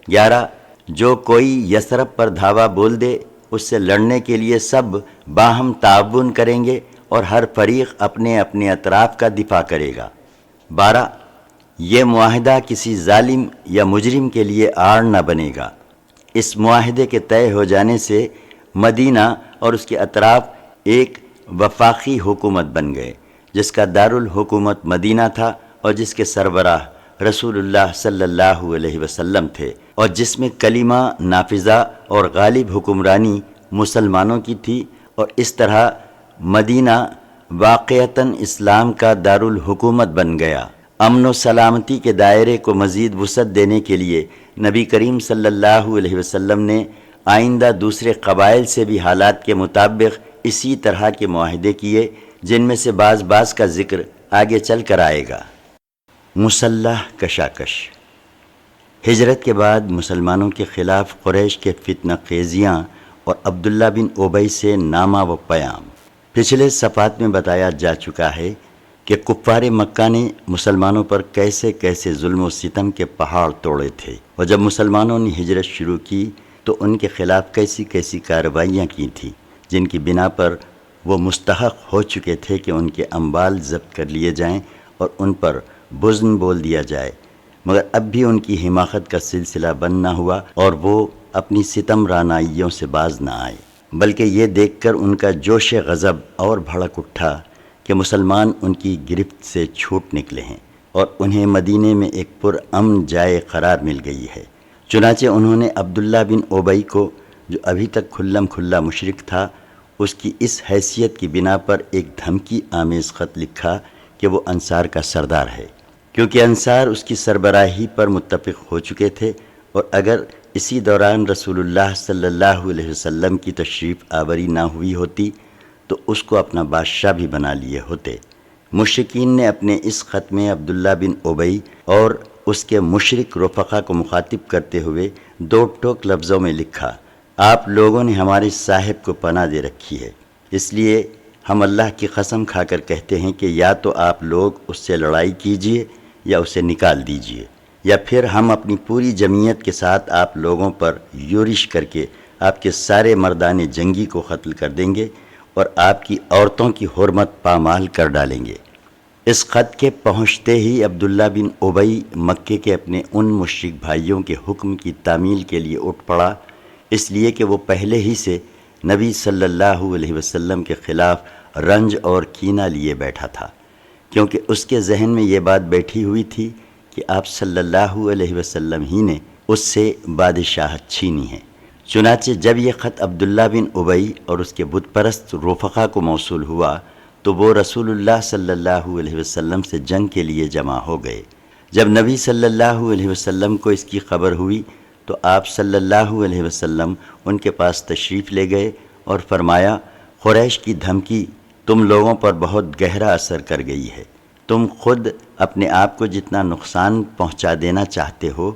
11 جو کوئی یثرب پر دھاوا بول دے اس سے لڑنے کے لیے سب باہم تعاون کریں گے اور ہر فریق اپنے اپنے اطراف کا دفاع کرے گا۔ 12 یہ معاہدہ کسی ظالم یا مجرم کے لیے آڑ نہ بنے گا۔ اس معاہدے کے طے ہو جانے سے مدینہ اور اس کے اطراف ایک وفاقی حکومت بن گئے جس کا دارالحکومت مدینہ تھا اور جس کے سربراہ رسول اللہ صلی اللہ علیہ وسلم تھے، اور جس میں کلمہ نافذہ اور غالب حکمرانی مسلمانوں کی تھی، اور اس طرح مدینہ واقعتاً اسلام کا دارالحکومت بن گیا۔ امن و سلامتی کے دائرے کو مزید وسعت دینے کے لیے نبی کریم صلی اللہ علیہ وسلم نے آئندہ دوسرے قبائل سے بھی حالات کے مطابق اسی طرح کے معاہدے کیے، جن میں سے بعض کا ذکر آگے چل کر آئے گا۔ مسلح کشاکش۔ ہجرت کے بعد مسلمانوں کے خلاف قریش کے فتنہ خیزیاں اور عبداللہ بن ابی سے نامہ و پیام۔ پچھلے صفحات میں بتایا جا چکا ہے کہ کفار مکہ نے مسلمانوں پر کیسے کیسے ظلم و ستم کے پہاڑ توڑے تھے، اور جب مسلمانوں نے ہجرت شروع کی تو ان کے خلاف کیسی کیسی کارروائیاں کی تھیں، جن کی بنا پر وہ مستحق ہو چکے تھے کہ ان کے اموال ضبط کر لیے جائیں اور ان پر بزن بول دیا جائے، مگر اب بھی ان کی حماقت کا سلسلہ بند نہ ہوا اور وہ اپنی ستم رانائیوں سے باز نہ آئے، بلکہ یہ دیکھ کر ان کا جوش غضب اور بھڑک اٹھا کہ مسلمان ان کی گرفت سے چھوٹ نکلے ہیں اور انہیں مدینے میں ایک پرامن جائے قرار مل گئی ہے۔ چنانچہ انہوں نے عبداللہ بن ابی کو، جو ابھی تک کھلم کھلا مشرک تھا، اس کی اس حیثیت کی بنا پر ایک دھمکی آمیز خط لکھا کہ وہ انصار کا سردار ہے، کیونکہ انصار اس کی سربراہی پر متفق ہو چکے تھے، اور اگر اسی دوران رسول اللہ صلی اللہ علیہ وسلم کی تشریف آوری نہ ہوئی ہوتی تو اس کو اپنا بادشاہ بھی بنا لیے ہوتے۔ مشرکین نے اپنے اس خط میں عبداللہ بن ابی اور اس کے مشرک رفقا کو مخاطب کرتے ہوئے دو ٹوک لفظوں میں لکھا: آپ لوگوں نے ہمارے صاحب کو پناہ دے رکھی ہے، اس لیے ہم اللہ کی قسم کھا کر کہتے ہیں کہ یا تو آپ لوگ اس سے لڑائی کیجئے یا اسے نکال دیجئے، یا پھر ہم اپنی پوری جمعیت کے ساتھ آپ لوگوں پر یورش کر کے آپ کے سارے مردان جنگی کو قتل کر دیں گے اور آپ کی عورتوں کی حرمت پامال کر ڈالیں گے۔ اس خط کے پہنچتے ہی عبداللہ بن ابی مکے کے اپنے ان مشرک بھائیوں کے حکم کی تعمیل کے لیے اٹھ پڑا، اس لیے کہ وہ پہلے ہی سے نبی صلی اللہ علیہ وسلم کے خلاف رنج اور کینہ لیے بیٹھا تھا، کیونکہ اس کے ذہن میں یہ بات بیٹھی ہوئی تھی کہ آپ صلی اللہ علیہ وسلم ہی نے اس سے بادشاہت چھینی ہے۔ چنانچہ جب یہ خط عبداللہ بن ابی اور اس کے بت پرست رفقا کو موصول ہوا تو وہ رسول اللہ صلی اللہ علیہ وسلم سے جنگ کے لیے جمع ہو گئے۔ جب نبی صلی اللہ علیہ وسلم کو اس کی خبر ہوئی تو آپ صلی اللہ علیہ وسلم ان کے پاس تشریف لے گئے اور فرمایا: قریش کی دھمکی تم لوگوں پر بہت گہرا اثر کر گئی ہے۔ تم خود اپنے آپ کو جتنا نقصان پہنچا دینا چاہتے ہو،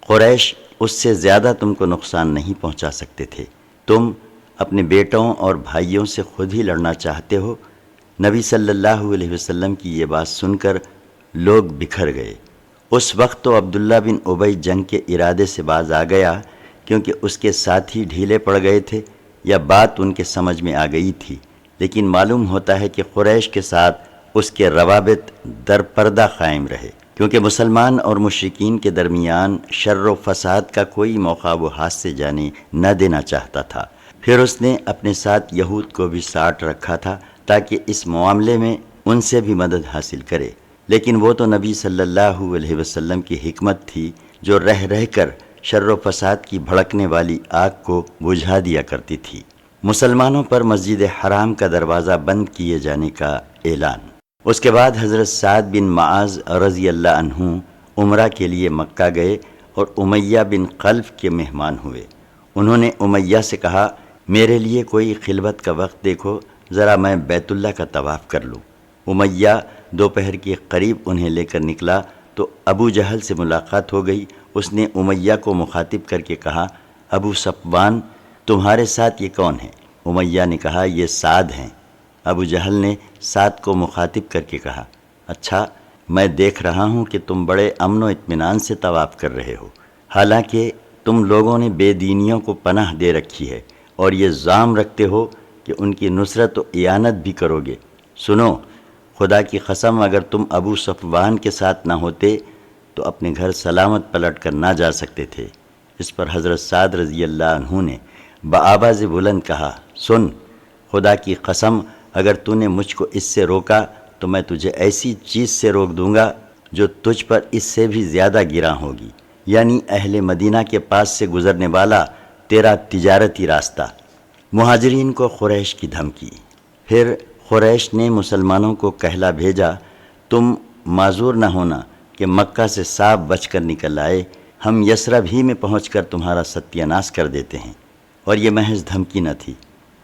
قریش اس سے زیادہ تم کو نقصان نہیں پہنچا سکتے تھے۔ تم اپنے بیٹوں اور بھائیوں سے خود ہی لڑنا چاہتے ہو۔ نبی صلی اللہ علیہ وسلم کی یہ بات سن کر لوگ بکھر گئے۔ اس وقت تو عبداللہ بن ابی جنگ کے ارادے سے باز آ گیا، کیونکہ اس کے ساتھی ڈھیلے پڑ گئے تھے یا بات ان کے سمجھ میں آ گئی تھی، لیکن معلوم ہوتا ہے کہ قریش کے ساتھ اس کے روابط در پردہ قائم رہے، کیونکہ مسلمان اور مشرکین کے درمیان شر و فساد کا کوئی موقع وہ ہاتھ سے جانے نہ دینا چاہتا تھا۔ پھر اس نے اپنے ساتھ یہود کو بھی ساٹھ رکھا تھا تاکہ اس معاملے میں ان سے بھی مدد حاصل کرے، لیکن وہ تو نبی صلی اللہ علیہ وسلم کی حکمت تھی جو رہ رہ کر شر و فساد کی بھڑکنے والی آگ کو بجھا دیا کرتی تھی۔ مسلمانوں پر مسجد حرام کا دروازہ بند کیے جانے کا اعلان۔ اس کے بعد حضرت سعد بن معاذ رضی اللہ عنہ عمرہ کے لیے مکہ گئے اور امیہ بن خلف کے مہمان ہوئے۔ انہوں نے امیہ سے کہا: میرے لیے کوئی خلوت کا وقت دیکھو، ذرا میں بیت اللہ کا طواف کر لوں۔ امیہ دوپہر کے قریب انہیں لے کر نکلا تو ابو جہل سے ملاقات ہو گئی۔ اس نے امیہ کو مخاطب کر کے کہا: ابو صفوان، تمہارے ساتھ یہ کون ہے؟ امیہ نے کہا: یہ سعد ہیں۔ ابو جہل نے سعد کو مخاطب کر کے کہا: اچھا، میں دیکھ رہا ہوں کہ تم بڑے امن و اطمینان سے طواف کر رہے ہو، حالانکہ تم لوگوں نے بے دینیوں کو پناہ دے رکھی ہے اور یہ زعم رکھتے ہو کہ ان کی نصرت و اعانت بھی کرو گے۔ سنو، خدا کی قسم اگر تم ابو صفوان کے ساتھ نہ ہوتے تو اپنے گھر سلامت پلٹ کر نہ جا سکتے تھے۔ اس پر حضرت سعد رضی اللہ عنہ نے بآواز بلند کہا، سن، خدا کی قسم اگر تو نے مجھ کو اس سے روکا تو میں تجھے ایسی چیز سے روک دوں گا جو تجھ پر اس سے بھی زیادہ گراں ہوگی، یعنی اہل مدینہ کے پاس سے گزرنے والا تیرا تجارتی راستہ۔ مہاجرین کو قریش کی دھمکی۔ پھر قریش نے مسلمانوں کو کہلا بھیجا، تم معذور نہ ہونا کہ مکہ سے صاف بچ کر نکل آئے، ہم یثرب ہی میں پہنچ کر تمہارا ستیہ ناش کر دیتے ہیں۔ اور یہ محض دھمکی نہ تھی،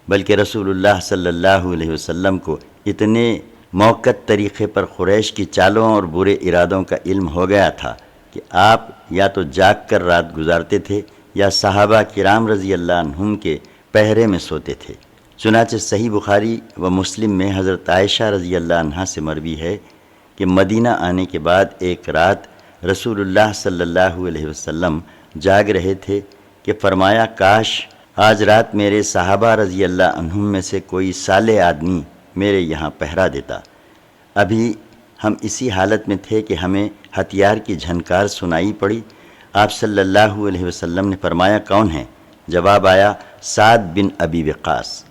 بلکہ رسول اللہ صلی اللہ علیہ وسلم کو اتنے موقت طریقے پر قریش کی چالوں اور برے ارادوں کا علم ہو گیا تھا کہ آپ یا تو جاگ کر رات گزارتے تھے یا صحابہ کرام رضی اللہ عنہم کے پہرے میں سوتے تھے۔ چنانچہ صحیح بخاری و مسلم میں حضرت عائشہ رضی اللہ عنہا سے مروی ہے کہ مدینہ آنے کے بعد ایک رات رسول اللہ صلی اللہ علیہ وسلم جاگ رہے تھے کہ فرمایا، کاش آج رات میرے صحابہ رضی اللہ عنہم میں سے کوئی صالح آدمی میرے یہاں پہرا دیتا۔ ابھی ہم اسی حالت میں تھے کہ ہمیں ہتھیار کی جھنکار سنائی پڑی۔ آپ صلی اللہ علیہ وسلم نے فرمایا، کون ہے؟ جواب آیا، سعد بن ابی وقاص۔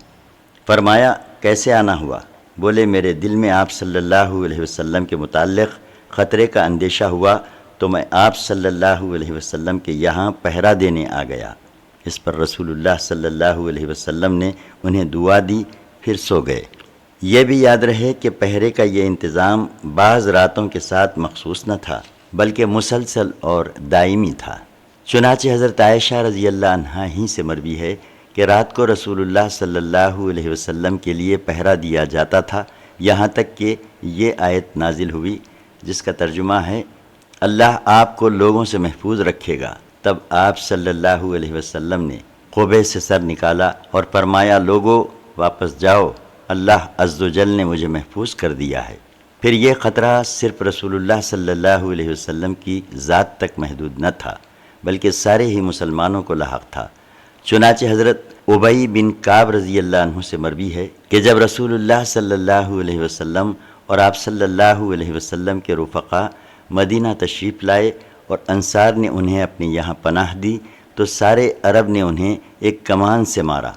فرمایا، کیسے آنا ہوا؟ بولے، میرے دل میں آپ صلی اللہ علیہ وسلم کے متعلق خطرے کا اندیشہ ہوا تو میں آپ صلی اللہ علیہ وسلم کے یہاں پہرا دینے آ گیا۔ اس پر رسول اللہ صلی اللہ علیہ وسلم نے انہیں دعا دی، پھر سو گئے۔ یہ بھی یاد رہے کہ پہرے کا یہ انتظام بعض راتوں کے ساتھ مخصوص نہ تھا بلکہ مسلسل اور دائمی تھا۔ چنانچہ حضرت عائشہ رضی اللہ عنہا ہی سے مروی ہے کہ رات کو رسول اللہ صلی اللہ علیہ وسلم کے لیے پہرا دیا جاتا تھا، یہاں تک کہ یہ آیت نازل ہوئی جس کا ترجمہ ہے، اللہ آپ کو لوگوں سے محفوظ رکھے گا۔ تب آپ صلی اللہ علیہ وسلم نے قبے سے سر نکالا اور فرمایا، لوگو واپس جاؤ، اللہ عز و جل نے مجھے محفوظ کر دیا ہے۔ پھر یہ خطرہ صرف رسول اللہ صلی اللہ علیہ وسلم کی ذات تک محدود نہ تھا بلکہ سارے ہی مسلمانوں کو لاحق تھا۔ چنانچہ حضرت ابی بن کعب رضی اللہ عنہ سے مروی ہے کہ جب رسول اللہ صلی اللہ علیہ وسلم اور آپ صلی اللہ علیہ وسلم کے رفقا مدینہ تشریف لائے اور انصار نے انہیں اپنے یہاں پناہ دی تو سارے عرب نے انہیں ایک کمان سے مارا۔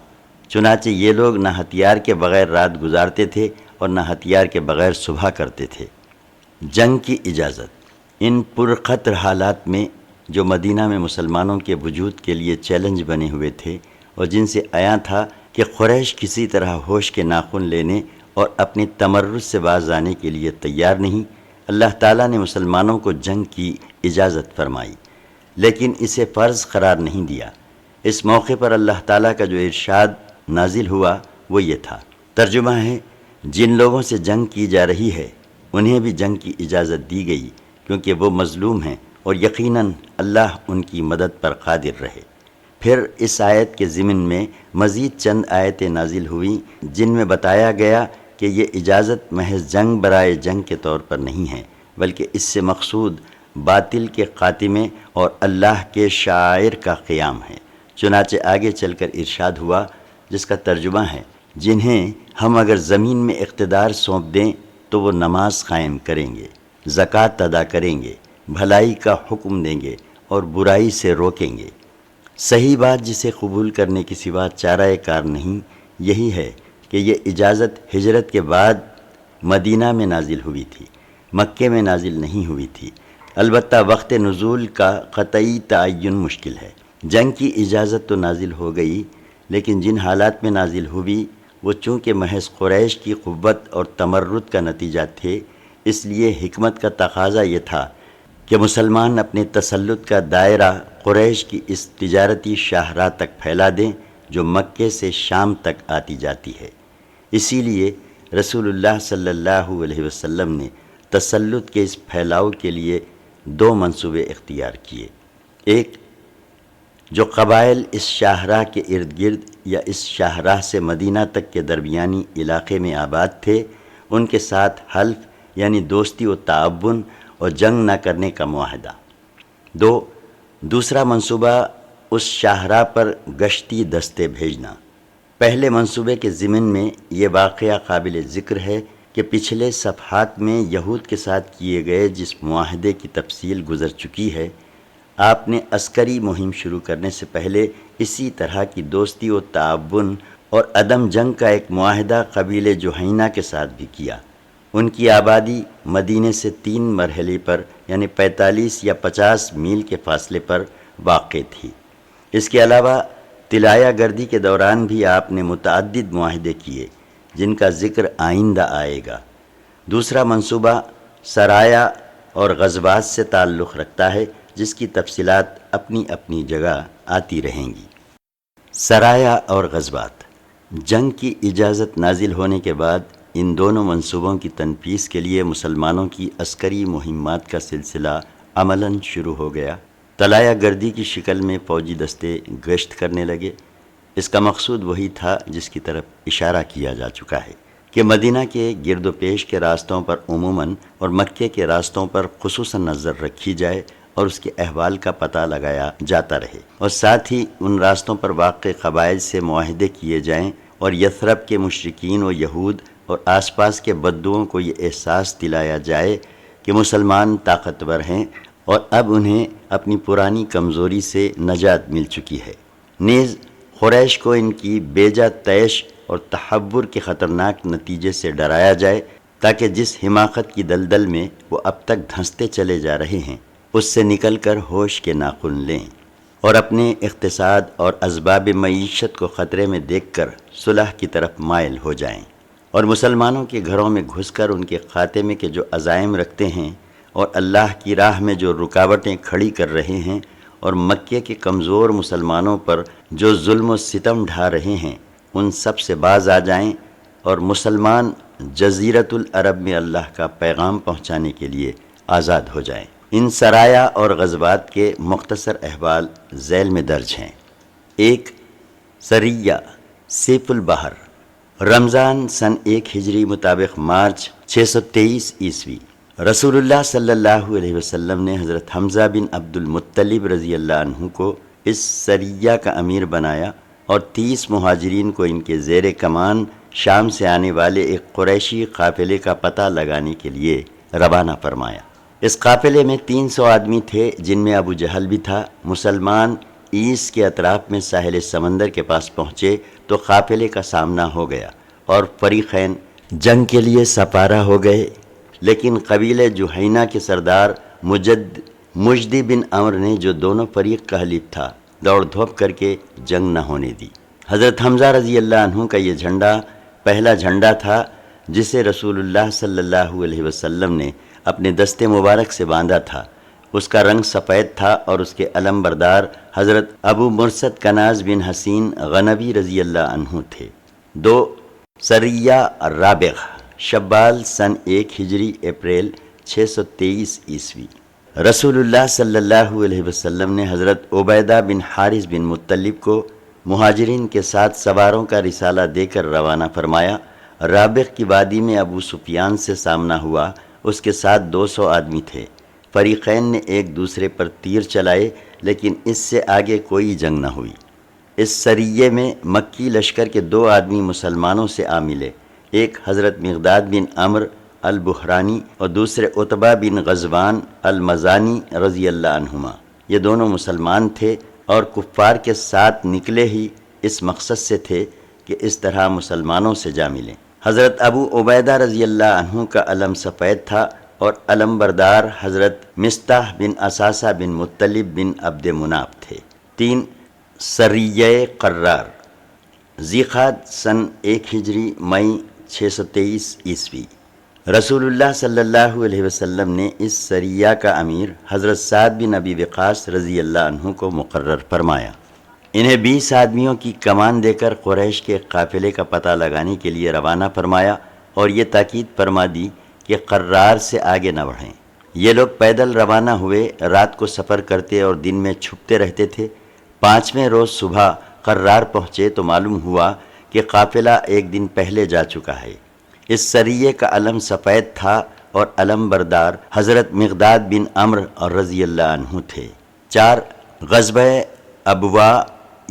چنانچہ یہ لوگ نہ ہتھیار کے بغیر رات گزارتے تھے اور نہ ہتھیار کے بغیر صبح کرتے تھے۔ جنگ کی اجازت۔ ان پرخطر حالات میں جو مدینہ میں مسلمانوں کے وجود کے لیے چیلنج بنے ہوئے تھے اور جن سے عیاں تھا کہ قریش کسی طرح ہوش کے ناخن لینے اور اپنی تمرد سے باز آنے کے لیے تیار نہیں، اللہ تعالیٰ نے مسلمانوں کو جنگ کی اجازت فرمائی لیکن اسے فرض قرار نہیں دیا۔ اس موقع پر اللہ تعالیٰ کا جو ارشاد نازل ہوا وہ یہ تھا، ترجمہ ہے، جن لوگوں سے جنگ کی جا رہی ہے انہیں بھی جنگ کی اجازت دی گئی کیونکہ وہ مظلوم ہیں اور یقیناً اللہ ان کی مدد پر قادر رہے۔ پھر اس آیت کے ضمن میں مزید چند آیتیں نازل ہوئیں جن میں بتایا گیا کہ یہ اجازت محض جنگ برائے جنگ کے طور پر نہیں ہے بلکہ اس سے مقصود باطل کے خاتمے اور اللہ کے شعائر کا قیام ہے۔ چنانچہ آگے چل کر ارشاد ہوا جس کا ترجمہ ہے، جنہیں ہم اگر زمین میں اقتدار سونپ دیں تو وہ نماز قائم کریں گے، زکوٰۃ ادا کریں گے، بھلائی کا حکم دیں گے اور برائی سے روکیں گے۔ صحیح بات جسے قبول کرنے کی سوا چارہ کار نہیں یہی ہے کہ یہ اجازت ہجرت کے بعد مدینہ میں نازل ہوئی تھی، مکے میں نازل نہیں ہوئی تھی۔ البتہ وقت نزول کا قطعی تعین مشکل ہے۔ جنگ کی اجازت تو نازل ہو گئی لیکن جن حالات میں نازل ہوئی وہ چونکہ محض قریش کی قوت اور تمرد کا نتیجہ تھے، اس لیے حکمت کا تقاضا یہ تھا کہ مسلمان اپنے تسلط کا دائرہ قریش کی اس تجارتی شاہراہ تک پھیلا دیں جو مکے سے شام تک آتی جاتی ہے۔ اسی لیے رسول اللہ صلی اللہ علیہ وسلم نے تسلط کے اس پھیلاؤ کے لیے دو منصوبے اختیار کیے۔ ایک، جو قبائل اس شاہراہ کے ارد گرد یا اس شاہراہ سے مدینہ تک کے درمیانی علاقے میں آباد تھے ان کے ساتھ حلف یعنی دوستی و تعاون اور جنگ نہ کرنے کا معاہدہ۔ دوسرا منصوبہ اس شاہراہ پر گشتی دستے بھیجنا۔ پہلے منصوبے کے ضمن میں یہ واقعہ قابل ذکر ہے کہ پچھلے صفحات میں یہود کے ساتھ کیے گئے جس معاہدے کی تفصیل گزر چکی ہے، آپ نے عسکری مہم شروع کرنے سے پہلے اسی طرح کی دوستی و تعاون اور عدم جنگ کا ایک معاہدہ قبیلے جہینہ کے ساتھ بھی کیا۔ ان کی آبادی مدینے سے 3 مرحلے پر یعنی 45 یا 50 میل کے فاصلے پر واقع تھی۔ اس کے علاوہ طلایہ گردی کے دوران بھی آپ نے متعدد معاہدے کیے جن کا ذکر آئندہ آئے گا۔ دوسرا منصوبہ سرایا اور غزوات سے تعلق رکھتا ہے جس کی تفصیلات اپنی اپنی جگہ آتی رہیں گی۔ سرایا اور غزوات۔ جنگ کی اجازت نازل ہونے کے بعد ان دونوں منصوبوں کی تنفیذ کے لیے مسلمانوں کی عسکری مہمات کا سلسلہ عملاً شروع ہو گیا۔ طلایہ گردی کی شکل میں فوجی دستے گشت کرنے لگے۔ اس کا مقصود وہی تھا جس کی طرف اشارہ کیا جا چکا ہے کہ مدینہ کے گرد و پیش کے راستوں پر عموماً اور مکے کے راستوں پر خصوصاً نظر رکھی جائے اور اس کے احوال کا پتہ لگایا جاتا رہے، اور ساتھ ہی ان راستوں پر واقع قبائل سے معاہدے کیے جائیں اور یثرب کے مشرکین و یہود اور آس پاس کے بدوؤں کو یہ احساس دلایا جائے کہ مسلمان طاقتور ہیں اور اب انہیں اپنی پرانی کمزوری سے نجات مل چکی ہے۔ نیز قریش کو ان کی بیجا طیش اور تحور کے خطرناک نتیجے سے ڈرایا جائے تاکہ جس حماقت کی دلدل میں وہ اب تک دھنستے چلے جا رہے ہیں اس سے نکل کر ہوش کے ناخن لیں اور اپنے اقتصاد اور اسباب معیشت کو خطرے میں دیکھ کر صلح کی طرف مائل ہو جائیں، اور مسلمانوں کے گھروں میں گھس کر ان کے خاتمے کے جو عزائم رکھتے ہیں اور اللہ کی راہ میں جو رکاوٹیں کھڑی کر رہے ہیں اور مکے کے کمزور مسلمانوں پر جو ظلم و ستم ڈھا رہے ہیں ان سب سے باز آ جائیں اور مسلمان جزیرۃ العرب میں اللہ کا پیغام پہنچانے کے لیے آزاد ہو جائیں۔ ان سرایا اور غزوات کے مختصر احوال ذیل میں درج ہیں۔ 1. سریہ سیف البحر، رمضان سن 1 ہجری مطابق مارچ 623 عیسوی۔ رسول اللہ صلی اللہ علیہ وسلم نے حضرت حمزہ بن عبد المطلب رضی اللہ عنہ کو اس سریہ کا امیر بنایا اور 30 مہاجرین کو ان کے زیر کمان شام سے آنے والے ایک قریشی قافلے کا پتہ لگانے کے لیے روانہ فرمایا۔ اس قافلے میں 300 آدمی تھے جن میں ابو جہل بھی تھا۔ مسلمان ایس کے اطراف میں ساحل سمندر کے پاس پہنچے تو قافلے کا سامنا ہو گیا اور فریقین جنگ کے لیے سپارہ ہو گئے، لیکن قبیلہ جہینہ کے سردار مجدی بن عمر نے جو دونوں فریق کا حلیف تھا دوڑ دھوپ کر کے جنگ نہ ہونے دی۔ حضرت حمزہ رضی اللہ عنہ کا یہ جھنڈا پہلا جھنڈا تھا جسے رسول اللہ صلی اللہ علیہ وسلم نے اپنے دستے مبارک سے باندھا تھا۔ اس کا رنگ سفید تھا اور اس کے علم بردار حضرت ابو مرثد کناز بن حسین غنوی رضی اللہ عنہ تھے۔ 2. سریہ رابغ، شوال سن 1 ہجری اپریل 623 عیسوی۔ رسول اللہ صلی اللہ علیہ وسلم نے حضرت عبیدہ بن حارث بن مطلب کو مہاجرین کے ساتھ سواروں کا رسالہ دے کر روانہ فرمایا۔ رابغ کی وادی میں ابو سفیان سے سامنا ہوا، اس کے ساتھ 200 آدمی تھے۔ فریقین نے ایک دوسرے پر تیر چلائے لیکن اس سے آگے کوئی جنگ نہ ہوئی۔ اس سریے میں مکی لشکر کے 2 آدمی مسلمانوں سے آ ملے، ایک حضرت مقداد بن عمر البحرانی اور دوسرے عتبہ بن غزوان المزانی رضی اللہ عنہما۔ یہ دونوں مسلمان تھے اور کفار کے ساتھ نکلے ہی اس مقصد سے تھے کہ اس طرح مسلمانوں سے جا ملیں۔ حضرت ابو عبیدہ رضی اللہ عنہ کا علم سفید تھا اور علم بردار حضرت مصطح بن اساسہ بن مطلب بن عبد مناف تھے۔ 3. سریہ قرار، ذیقعد سن 1 ہجری مئی 623 عیسوی۔ رسول اللہ صلی اللہ علیہ وسلم نے اس سریہ کا امیر حضرت سعد بن ابی وقاص رضی اللہ عنہ کو مقرر فرمایا۔ انہیں 20 آدمیوں کی کمان دے کر قریش کے قافلے کا پتہ لگانے کے لیے روانہ فرمایا اور یہ تاکید فرما دی کہ قرار سے آگے نہ بڑھیں۔ یہ لوگ پیدل روانہ ہوئے، رات کو سفر کرتے اور دن میں چھپتے رہتے تھے۔ 5ویں روز صبح قرار پہنچے تو معلوم ہوا کہ قافلہ ایک دن پہلے جا چکا ہے۔ اس سریے کا علم سفید تھا اور علم بردار حضرت مقداد بن عمر اور رضی اللہ عنہ تھے۔ 4. غزوہ ابوا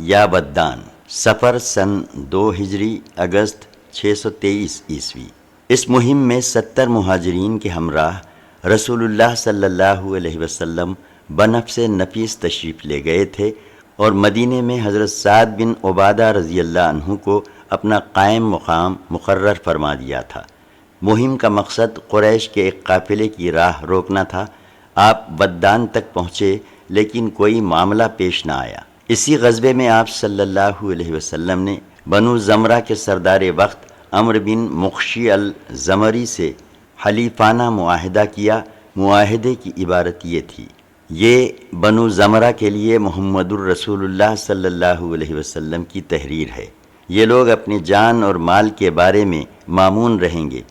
یا ودان، سفر سن 2 ہجری، اگست 623 عیسوی۔ اس مہم میں 70 مہاجرین کے ہمراہ رسول اللہ صلی اللہ علیہ وسلم بنفس نفیس تشریف لے گئے تھے اور مدینے میں حضرت سعد بن عبادہ رضی اللہ عنہ کو اپنا قائم مقام مقرر فرما دیا تھا۔ مہم کا مقصد قریش کے ایک قافلے کی راہ روکنا تھا۔ آپ ودان تک پہنچے لیکن کوئی معاملہ پیش نہ آیا۔ اسی غزوے میں آپ صلی اللہ علیہ وسلم نے بنو زمرہ کے سردار وقت عمرو بن مخشی الزمری سے حلیفانہ معاہدہ کیا۔ معاہدے کی عبارت یہ تھی: یہ بنو زمرہ کے لیے محمد الرسول اللہ صلی اللہ علیہ وسلم کی تحریر ہے۔ یہ لوگ اپنی جان اور مال کے بارے میں مامون رہیں گے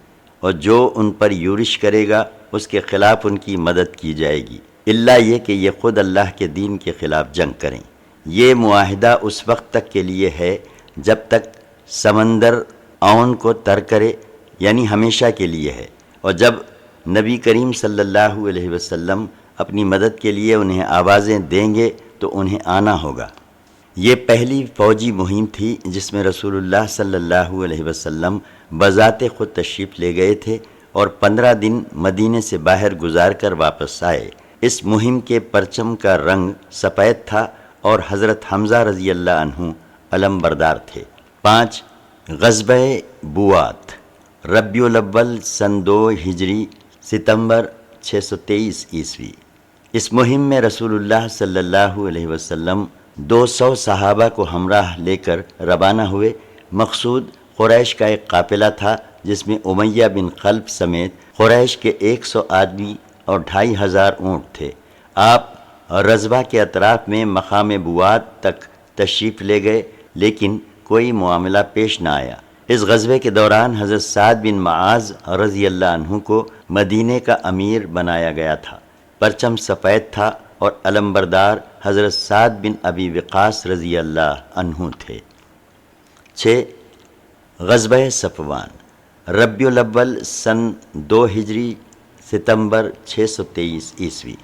اور جو ان پر یورش کرے گا اس کے خلاف ان کی مدد کی جائے گی، الا یہ کہ یہ خود اللہ کے دین کے خلاف جنگ کریں۔ یہ معاہدہ اس وقت تک کے لیے ہے جب تک سمندر اون کو تر کرے، یعنی ہمیشہ کے لیے ہے، اور جب نبی کریم صلی اللہ علیہ وسلم اپنی مدد کے لیے انہیں آوازیں دیں گے تو انہیں آنا ہوگا۔ یہ پہلی فوجی مہم تھی جس میں رسول اللہ صلی اللہ علیہ وسلم بذات خود تشریف لے گئے تھے اور 15 دن مدینے سے باہر گزار کر واپس آئے۔ اس مہم کے پرچم کا رنگ سفید تھا اور حضرت حمزہ رضی اللہ عنہ علم بردار تھے۔ 5 غزوہ بوات، ربیع الاول سن 2 ہجری، ستمبر 623 عیسوی۔ اس مہم میں رسول اللہ صلی اللہ علیہ وسلم 200 صحابہ کو ہمراہ لے کر روانہ ہوئے۔ مقصود قریش کا ایک قافلہ تھا جس میں امیہ بن خلف سمیت قریش کے 100 آدمی اور 2500 اونٹ تھے۔ آپ رضوہ کے اطراف میں مقام بوات تک تشریف لے گئے لیکن کوئی معاملہ پیش نہ آیا۔ اس غزوے کے دوران حضرت سعد بن معاذ رضی اللہ عنہ کو مدینے کا امیر بنایا گیا تھا۔ پرچم سفید تھا اور علم بردار حضرت سعد بن ابی وقاص رضی اللہ عنہ تھے۔ 6 غزوہ صفوان، ربیع الاول سن 2 ہجری، ستمبر 623 عیسوی۔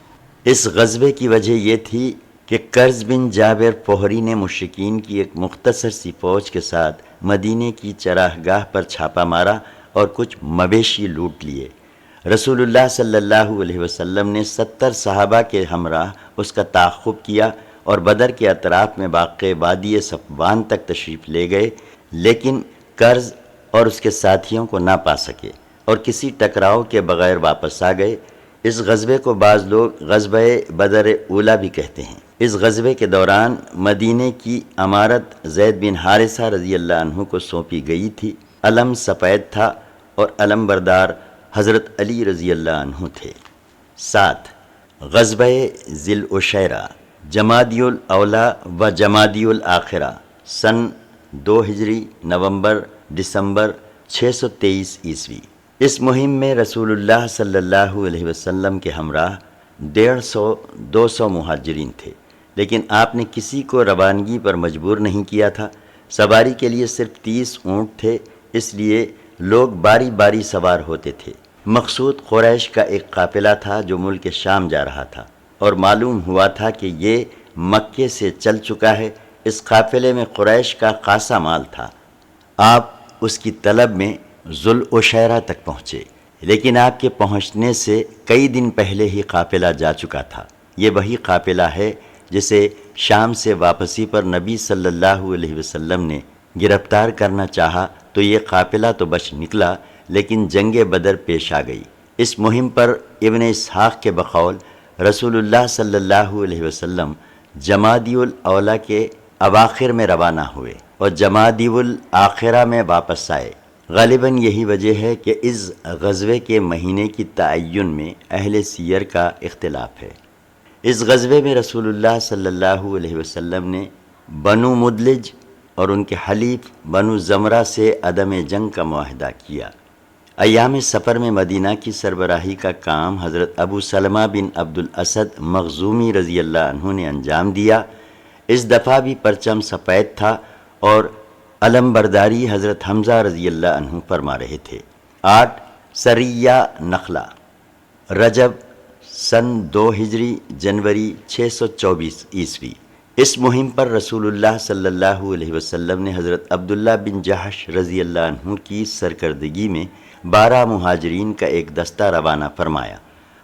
اس غزوے کی وجہ یہ تھی کہ کرز بن جابر فہری نے مشرکین کی ایک مختصر سی فوج کے ساتھ مدینے کی چراہ گاہ پر چھاپا مارا اور کچھ مویشی لوٹ لیے۔ رسول اللہ صلی اللہ علیہ وسلم نے 70 صحابہ کے ہمراہ اس کا تعاقب کیا اور بدر کے اطراف میں واقع وادی صفوان تک تشریف لے گئے، لیکن کرز اور اس کے ساتھیوں کو نہ پا سکے اور کسی ٹکراؤ کے بغیر واپس آ گئے۔ اس غزوے کو بعض لوگ غزوہ بدر اولیٰ بھی کہتے ہیں۔ اس غزوے کے دوران مدینے کی امارت زید بن حارثہ رضی اللہ عنہ کو سونپی گئی تھی۔ علم سفید تھا اور علم بردار حضرت علی رضی اللہ عنہ تھے۔ 7 غزوہ ذی العشیرہ، جمادی الاولیٰ و جمادی الآخرہ، سن 2 ہجری، نومبر دسمبر 623 عیسوی۔ اس مہم میں رسول اللہ صلی اللہ علیہ وسلم کے ہمراہ 150-200 مہاجرین تھے، لیکن آپ نے کسی کو روانگی پر مجبور نہیں کیا تھا۔ سواری کے لیے صرف 30 اونٹ تھے، اس لیے لوگ باری باری سوار ہوتے تھے۔ مقصود قریش کا ایک قافلہ تھا جو ملک شام جا رہا تھا اور معلوم ہوا تھا کہ یہ مکے سے چل چکا ہے۔ اس قافلے میں قریش کا خاصا مال تھا۔ آپ اس کی طلب میں ذو العشیرہ تک پہنچے، لیکن آپ کے پہنچنے سے کئی دن پہلے ہی قافلہ جا چکا تھا۔ یہ وہی قافلہ ہے جسے شام سے واپسی پر نبی صلی اللہ علیہ وسلم نے گرفتار کرنا چاہا تو یہ قافلہ تو بچ نکلا، لیکن جنگ بدر پیش آ گئی۔ اس مہم پر ابن اسحاق کے بقول رسول اللہ صلی اللہ علیہ وسلم جمادی الاولیٰ کے اواخر میں روانہ ہوئے اور جمادی الآخرہ میں واپس آئے۔ غالباً یہی وجہ ہے کہ اس غزوے کے مہینے کی تعین میں اہل سیر کا اختلاف ہے۔ اس غزوے میں رسول اللہ صلی اللہ علیہ وسلم نے بنو مدلج اور ان کے حلیف بنو زمرہ سے عدم جنگ کا معاہدہ کیا۔ ایام سفر میں مدینہ کی سربراہی کا کام حضرت ابو سلمہ بن عبد الاسد مخزومی رضی اللہ عنہ نے انجام دیا۔ اس دفعہ بھی پرچم سفید تھا اور علم برداری حضرت حمزہ رضی اللہ عنہ فرما رہے تھے۔ 8 سریہ نخلہ، رجب سن 2 ہجری، جنوری 624 عیسوی۔ اس مہم پر رسول اللہ صلی اللہ علیہ وسلم نے حضرت عبداللہ بن جحش رضی اللہ عنہ کی سرکردگی میں 12 مہاجرین کا ایک دستہ روانہ فرمایا۔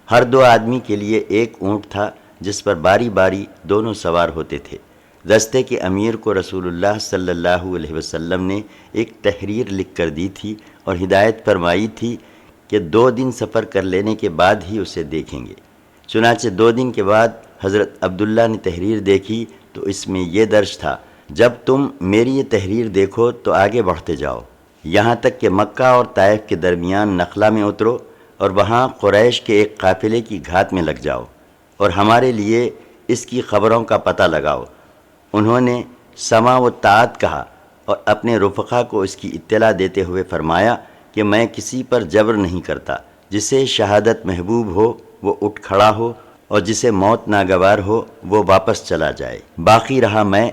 ہر 2 آدمی کے لیے ایک اونٹ تھا جس پر باری باری دونوں سوار ہوتے تھے۔ دستے کے امیر کو رسول اللہ صلی اللہ علیہ وسلم نے ایک تحریر لکھ کر دی تھی اور ہدایت فرمائی تھی کہ 2 دن سفر کر لینے کے بعد ہی اسے دیکھیں گے۔ چنانچہ 2 دن کے بعد حضرت عبداللہ نے تحریر دیکھی تو اس میں یہ درج تھا، جب تم میری یہ تحریر دیکھو تو آگے بڑھتے جاؤ، یہاں تک کہ مکہ اور طائف کے درمیان نخلا میں اترو اور وہاں قریش کے ایک قافلے کی گھات میں لگ جاؤ اور ہمارے لیے اس کی خبروں کا پتہ لگاؤ۔ انہوں نے سما و طاعت کہا اور اپنے رفقا کو اس کی اطلاع دیتے ہوئے فرمایا کہ میں کسی پر جبر نہیں کرتا، جسے شہادت محبوب ہو وہ اٹھ کھڑا ہو اور جسے موت ناگوار ہو وہ واپس چلا جائے، باقی رہا میں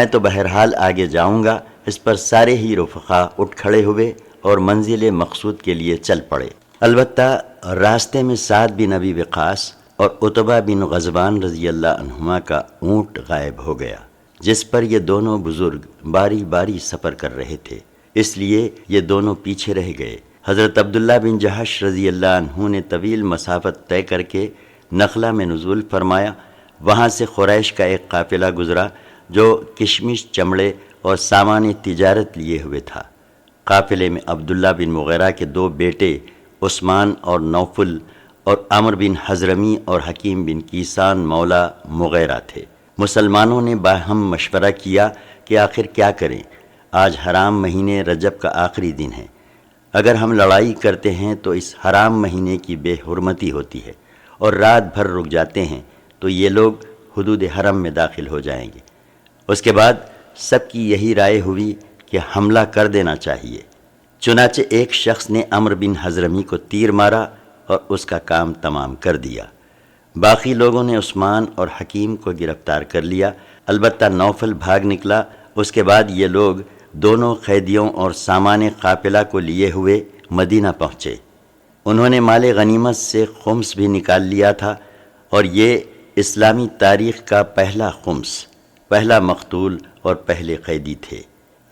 تو بہرحال آگے جاؤں گا۔ اس پر سارے ہی رفقا اٹھ کھڑے ہوئے اور منزل مقصود کے لیے چل پڑے۔ البتہ راستے میں سعد بن ابی وقاص اور عتبہ بن غزوان رضی اللہ عنہما کا اونٹ غائب ہو گیا، جس پر یہ دونوں بزرگ باری باری سفر کر رہے تھے، اس لیے یہ دونوں پیچھے رہ گئے۔ حضرت عبداللہ بن جحش رضی اللہ عنہ نے طویل مسافت طے کر کے نخلا میں نزول فرمایا۔ وہاں سے قریش کا ایک قافلہ گزرا جو کشمش، چمڑے اور سامان تجارت لیے ہوئے تھا۔ قافلے میں عبداللہ بن مغیرہ کے 2 بیٹے عثمان اور نوفل اور عمر بن حضرمی اور حکیم بن کیسان مولا مغیرہ تھے۔ مسلمانوں نے باہم مشورہ کیا کہ آخر کیا کریں، آج حرام مہینے رجب کا آخری دن ہے، اگر ہم لڑائی کرتے ہیں تو اس حرام مہینے کی بے حرمتی ہوتی ہے اور رات بھر رک جاتے ہیں تو یہ لوگ حدود حرم میں داخل ہو جائیں گے۔ اس کے بعد سب کی یہی رائے ہوئی کہ حملہ کر دینا چاہیے۔ چنانچہ ایک شخص نے عمر بن حضرمی کو تیر مارا اور اس کا کام تمام کر دیا۔ باقی لوگوں نے عثمان اور حکیم کو گرفتار کر لیا، البتہ نوفل بھاگ نکلا۔ اس کے بعد یہ لوگ دونوں قیدیوں اور سامان قافلہ کو لیے ہوئے مدینہ پہنچے۔ انہوں نے مال غنیمت سے خمس بھی نکال لیا تھا اور یہ اسلامی تاریخ کا پہلا خمس، پہلا مقتول اور پہلے قیدی تھے۔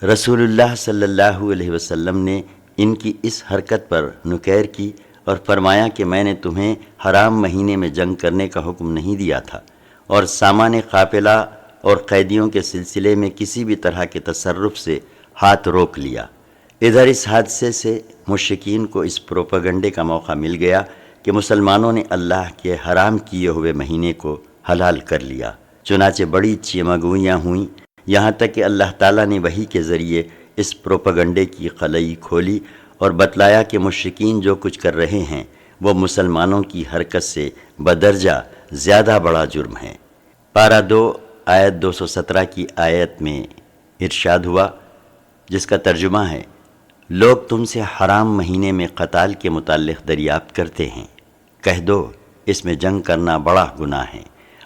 رسول اللہ صلی اللہ علیہ وسلم نے ان کی اس حرکت پر نکیر کی اور فرمایا کہ میں نے تمہیں حرام مہینے میں جنگ کرنے کا حکم نہیں دیا تھا، اور سامان قافلہ اور قیدیوں کے سلسلے میں کسی بھی طرح کے تصرف سے ہاتھ روک لیا۔ ادھر اس حادثے سے مشرکین کو اس پروپیگنڈے کا موقع مل گیا کہ مسلمانوں نے اللہ کے حرام کیے ہوئے مہینے کو حلال کر لیا۔ چنانچہ بڑی چیمگوئیاں ہوئیں، یہاں تک کہ اللہ تعالیٰ نے وحی کے ذریعے اس پروپیگنڈے کی قلعی کھولی اور بتلایا کہ مشرکین جو کچھ کر رہے ہیں وہ مسلمانوں کی حرکت سے بدرجہ زیادہ بڑا جرم ہے۔ پارہ 2 آیت 217 کی آیت میں ارشاد ہوا، جس کا ترجمہ ہے، لوگ تم سے حرام مہینے میں قتال کے متعلق دریافت کرتے ہیں، کہہ دو اس میں جنگ کرنا بڑا گناہ ہے،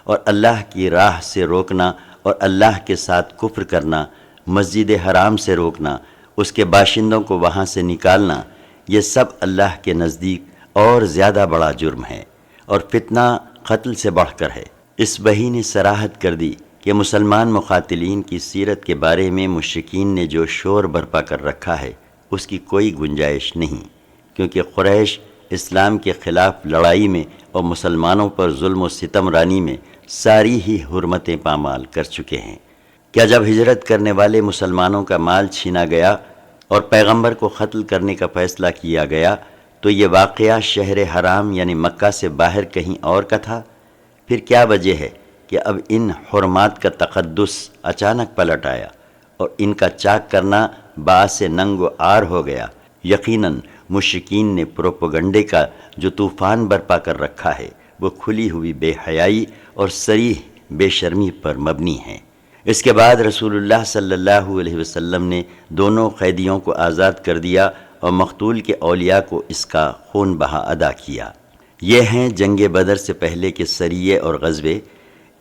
اور اللہ کی راہ سے روکنا اور اللہ کے ساتھ کفر کرنا، مسجد حرام سے روکنا، اس کے باشندوں کو وہاں سے نکالنا، یہ سب اللہ کے نزدیک اور زیادہ بڑا جرم ہے اور فتنہ قتل سے بڑھ کر ہے۔ اس وحی نے صراحت کر دی کہ مسلمان مقاتلین کی سیرت کے بارے میں مشرکین نے جو شور برپا کر رکھا ہے اس کی کوئی گنجائش نہیں، کیونکہ قریش اسلام کے خلاف لڑائی میں اور مسلمانوں پر ظلم و ستم رانی میں ساری ہی حرمتیں پامال کر چکے ہیں۔ کیا جب ہجرت کرنے والے مسلمانوں کا مال چھینا گیا اور پیغمبر کو قتل کرنے کا فیصلہ کیا گیا تو یہ واقعہ شہر حرام یعنی مکہ سے باہر کہیں اور کا تھا؟ پھر کیا وجہ ہے کہ اب ان حرمات کا تقدس اچانک پلٹ آیا اور ان کا چاک کرنا باعث ننگ و عار ہو گیا؟ یقیناً مشرکین نے پروپیگنڈے کا جو طوفان برپا کر رکھا ہے وہ کھلی ہوئی بے حیائی اور صریح بے شرمی پر مبنی ہے۔ اس کے بعد رسول اللہ صلی اللہ علیہ وسلم نے دونوں قیدیوں کو آزاد کر دیا اور مقتول کے اولیاء کو اس کا خون بہا ادا کیا۔ یہ ہیں جنگ بدر سے پہلے کے سریے اور غزوے،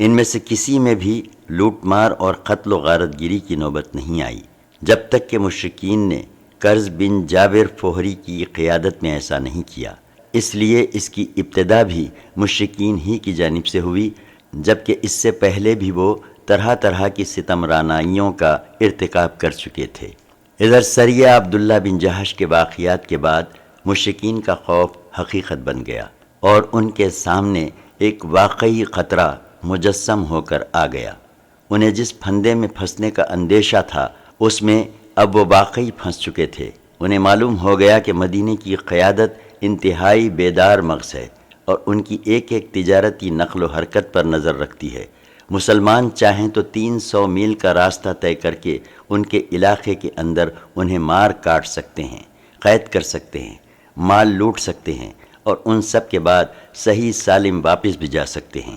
ان میں سے کسی میں بھی لوٹ مار اور قتل و غارت گیری کی نوبت نہیں آئی، جب تک کہ مشرکین نے کرز بن جابر فہری کی قیادت میں ایسا نہیں کیا۔ اس لیے اس کی ابتدا بھی مشرکین ہی کی جانب سے ہوئی، جبکہ اس سے پہلے بھی وہ طرح طرح کی ستم رانائیوں کا ارتکاب کر چکے تھے۔ ادھر سریہ عبداللہ بن جہش کے واقعات کے بعد مشرکین کا خوف حقیقت بن گیا اور ان کے سامنے ایک واقعی خطرہ مجسم ہو کر آ گیا۔ انہیں جس پھندے میں پھنسنے کا اندیشہ تھا اس میں اب وہ واقعی پھنس چکے تھے۔ انہیں معلوم ہو گیا کہ مدینے کی قیادت انتہائی بیدار مغز ہے اور ان کی ایک ایک تجارتی نقل و حرکت پر نظر رکھتی ہے۔ مسلمان چاہیں تو 300 میل کا راستہ طے کر کے ان کے علاقے کے اندر انہیں مار کاٹ سکتے ہیں، قید کر سکتے ہیں، مال لوٹ سکتے ہیں اور ان سب کے بعد صحیح سالم واپس بھی جا سکتے ہیں۔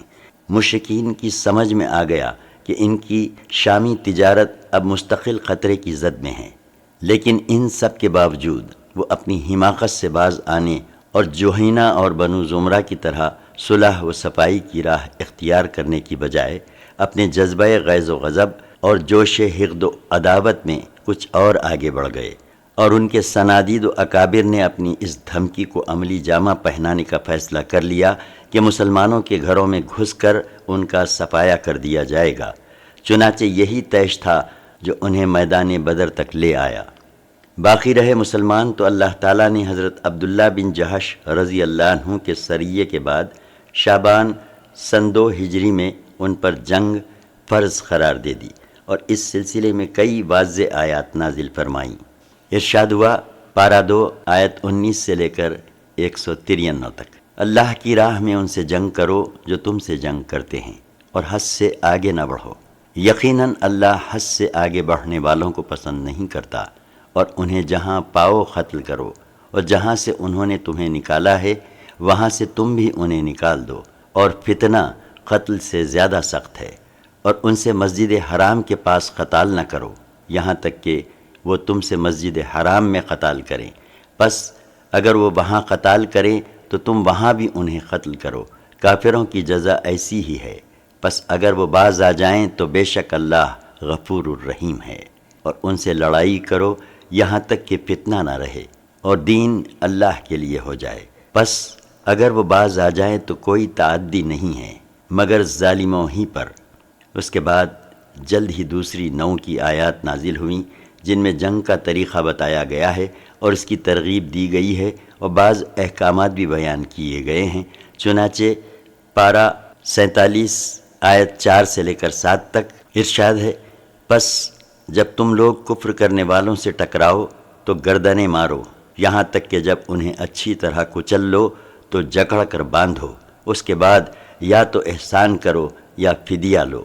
مشرکین کی سمجھ میں آ گیا کہ ان کی شامی تجارت اب مستقل خطرے کی زد میں ہے، لیکن ان سب کے باوجود وہ اپنی حماقت سے باز آنے اور جوہینہ اور بنو زمرہ کی طرح صلح و صفائی کی راہ اختیار کرنے کی بجائے اپنے جذبہ غیظ و غضب اور جوش حقد و عداوت میں کچھ اور آگے بڑھ گئے، اور ان کے صنادید و اکابر نے اپنی اس دھمکی کو عملی جامہ پہنانے کا فیصلہ کر لیا کہ مسلمانوں کے گھروں میں گھس کر ان کا صفایا کر دیا جائے گا۔ چنانچہ یہی طیش تھا جو انہیں میدان بدر تک لے آیا۔ باقی رہے مسلمان تو اللہ تعالیٰ نے حضرت عبداللہ بن جہش رضی اللہ عنہ کے سریے کے بعد شعبان سن 2 ہجری میں ان پر جنگ فرض قرار دے دی اور اس سلسلے میں کئی واضح آیات نازل فرمائیں۔ ارشاد ہوا، پارہ 2 آیت 19 سے لے کر 193 تک، اللہ کی راہ میں ان سے جنگ کرو جو تم سے جنگ کرتے ہیں اور حد سے آگے نہ بڑھو، یقیناً اللہ حد سے آگے بڑھنے والوں کو پسند نہیں کرتا، اور انہیں جہاں پاؤ قتل کرو، اور جہاں سے انہوں نے تمہیں نکالا ہے وہاں سے تم بھی انہیں نکال دو، اور فتنہ قتل سے زیادہ سخت ہے، اور ان سے مسجد حرام کے پاس قتال نہ کرو یہاں تک کہ وہ تم سے مسجد حرام میں قتال کریں، پس اگر وہ وہاں قتال کریں تو تم وہاں بھی انہیں قتل کرو، کافروں کی جزا ایسی ہی ہے، پس اگر وہ باز آ جائیں تو بے شک اللہ غفور الرحیم ہے، اور ان سے لڑائی کرو یہاں تک کہ فتنہ نہ رہے اور دین اللہ کے لیے ہو جائے، پس اگر وہ باز آ جائیں تو کوئی تعدی نہیں ہے مگر ظالموں ہی پر۔ اس کے بعد جلد ہی دوسری نوع کی آیات نازل ہوئیں جن میں جنگ کا طریقہ بتایا گیا ہے اور اس کی ترغیب دی گئی ہے اور بعض احکامات بھی بیان کیے گئے ہیں۔ چنانچہ پارہ 47 آیت 4 سے لے کر 7 تک ارشاد ہے، پس جب تم لوگ کفر کرنے والوں سے ٹکراؤ تو گردنیں مارو یہاں تک کہ جب انہیں اچھی طرح کچل لو تو جکڑ کر باندھو، اس کے بعد یا تو احسان کرو یا فدیہ لو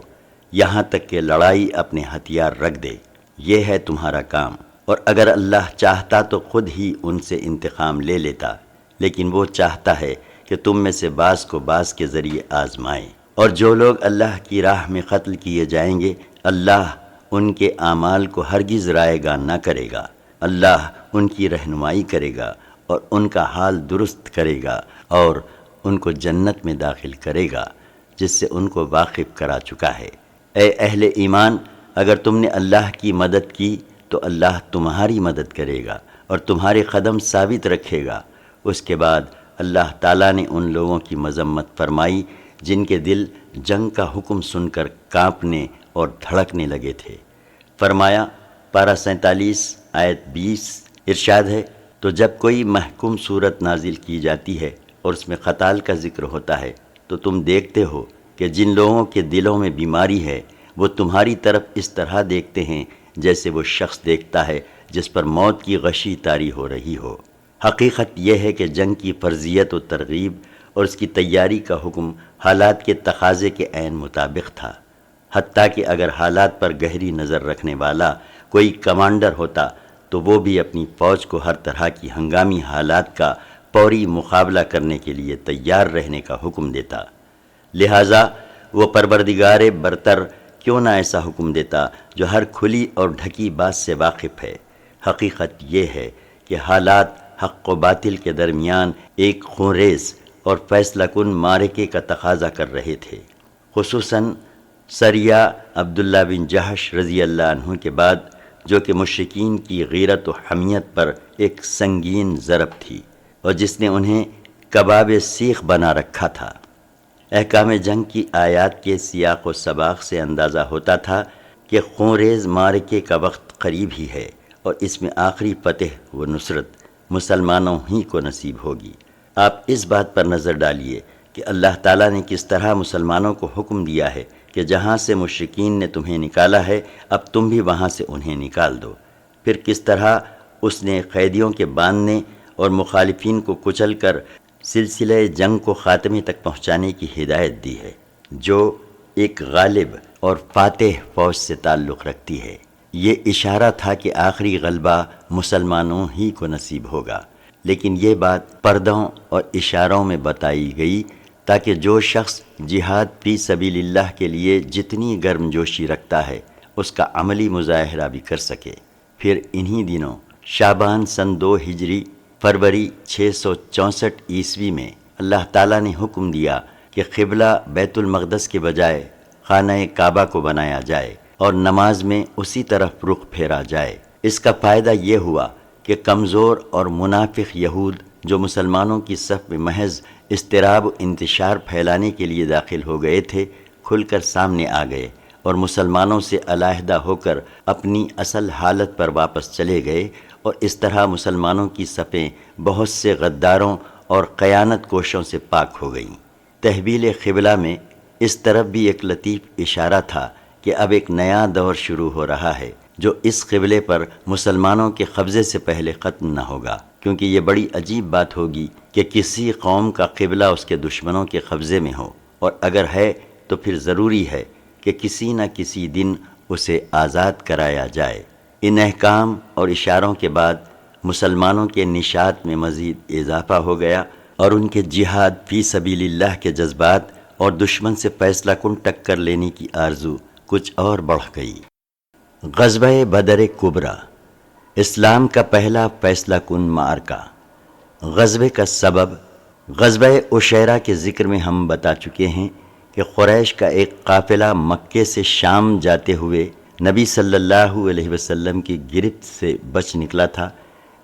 یہاں تک کہ لڑائی اپنے ہتھیار رکھ دے، یہ ہے تمہارا کام، اور اگر اللہ چاہتا تو خود ہی ان سے انتقام لے لیتا، لیکن وہ چاہتا ہے کہ تم میں سے بعض کو بعض کے ذریعے آزمائے، اور جو لوگ اللہ کی راہ میں قتل کیے جائیں گے اللہ ان کے اعمال کو ہرگز رائے گاں نہ کرے گا، اللہ ان کی رہنمائی کرے گا اور ان کا حال درست کرے گا اور ان کو جنت میں داخل کرے گا جس سے ان کو واقف کرا چکا ہے۔ اے اہل ایمان، اگر تم نے اللہ کی مدد کی تو اللہ تمہاری مدد کرے گا اور تمہارے قدم ثابت رکھے گا۔ اس کے بعد اللہ تعالیٰ نے ان لوگوں کی مذمت فرمائی جن کے دل جنگ کا حکم سن کر کانپنے اور دھڑکنے لگے تھے۔ فرمایا، پارہ 47 آیت 20 ارشاد ہے، تو جب کوئی محکوم صورت نازل کی جاتی ہے اور اس میں قتال کا ذکر ہوتا ہے تو تم دیکھتے ہو کہ جن لوگوں کے دلوں میں بیماری ہے وہ تمہاری طرف اس طرح دیکھتے ہیں جیسے وہ شخص دیکھتا ہے جس پر موت کی غشی طاری ہو رہی ہو۔ حقیقت یہ ہے کہ جنگ کی فرضیت و ترغیب اور اس کی تیاری کا حکم حالات کے تقاضے کے عین مطابق تھا، حتیٰ کہ اگر حالات پر گہری نظر رکھنے والا کوئی کمانڈر ہوتا تو وہ بھی اپنی فوج کو ہر طرح کی ہنگامی حالات کا فوری مقابلہ کرنے کے لیے تیار رہنے کا حکم دیتا، لہٰذا وہ پروردگار برتر کیوں نہ ایسا حکم دیتا جو ہر کھلی اور ڈھکی بات سے واقف ہے۔ حقیقت یہ ہے کہ حالات حق و باطل کے درمیان ایک خونریز اور فیصلہ کن معرکے کا تقاضا کر رہے تھے، خصوصاً سریہ عبداللہ بن جہش رضی اللہ عنہ کے بعد، جو کہ مشرکین کی غیرت و حمیت پر ایک سنگین ضرب تھی اور جس نے انہیں کباب سیخ بنا رکھا تھا۔ احکام جنگ کی آیات کے سیاق و سباق سے اندازہ ہوتا تھا کہ خونریز معرکے کا وقت قریب ہی ہے اور اس میں آخری فتح و نصرت مسلمانوں ہی کو نصیب ہوگی۔ آپ اس بات پر نظر ڈالیے کہ اللہ تعالیٰ نے کس طرح مسلمانوں کو حکم دیا ہے کہ جہاں سے مشرکین نے تمہیں نکالا ہے اب تم بھی وہاں سے انہیں نکال دو۔ پھر کس طرح اس نے قیدیوں کے باندھنے اور مخالفین کو کچل کر سلسلہ جنگ کو خاتمے تک پہنچانے کی ہدایت دی ہے، جو ایک غالب اور فاتح فوج سے تعلق رکھتی ہے۔ یہ اشارہ تھا کہ آخری غلبہ مسلمانوں ہی کو نصیب ہوگا، لیکن یہ بات پردوں اور اشاروں میں بتائی گئی تاکہ جو شخص جہاد فی سبیل اللہ کے لیے جتنی گرم جوشی رکھتا ہے اس کا عملی مظاہرہ بھی کر سکے۔ پھر انہی دنوں شعبان سن 2 ہجری فروری 664 عیسوی میں اللہ تعالیٰ نے حکم دیا کہ قبلہ بیت المقدس کے بجائے خانہ کعبہ کو بنایا جائے اور نماز میں اسی طرف رخ پھیرا جائے۔ اس کا فائدہ یہ ہوا کہ کمزور اور منافق یہود جو مسلمانوں کی صف میں محض اضطراب و انتشار پھیلانے کے لیے داخل ہو گئے تھے، کھل کر سامنے آ گئے اور مسلمانوں سے علیحدہ ہو کر اپنی اصل حالت پر واپس چلے گئے، اور اس طرح مسلمانوں کی صفیں بہت سے غداروں اور خیانت کوشوں سے پاک ہو گئیں۔ تحویل قبلہ میں اس طرف بھی ایک لطیف اشارہ تھا کہ اب ایک نیا دور شروع ہو رہا ہے جو اس قبلے پر مسلمانوں کے قبضے سے پہلے ختم نہ ہوگا، کیونکہ یہ بڑی عجیب بات ہوگی کہ کسی قوم کا قبلہ اس کے دشمنوں کے قبضے میں ہو، اور اگر ہے تو پھر ضروری ہے کہ کسی نہ کسی دن اسے آزاد کرایا جائے۔ ان احکام اور اشاروں کے بعد مسلمانوں کے نشاط میں مزید اضافہ ہو گیا اور ان کے جہاد فی سبیل اللہ کے جذبات اور دشمن سے فیصلہ کن ٹکر لینے کی آرزو کچھ اور بڑھ گئی۔ غزوہ بدر کبریٰ، اسلام کا پہلا فیصلہ کن معرکہ۔ غزوے کا سبب غزوہ عشیرہ کے ذکر میں ہم بتا چکے ہیں کہ قریش کا ایک قافلہ مکے سے شام جاتے ہوئے نبی صلی اللہ علیہ وسلم کی گرفت سے بچ نکلا تھا۔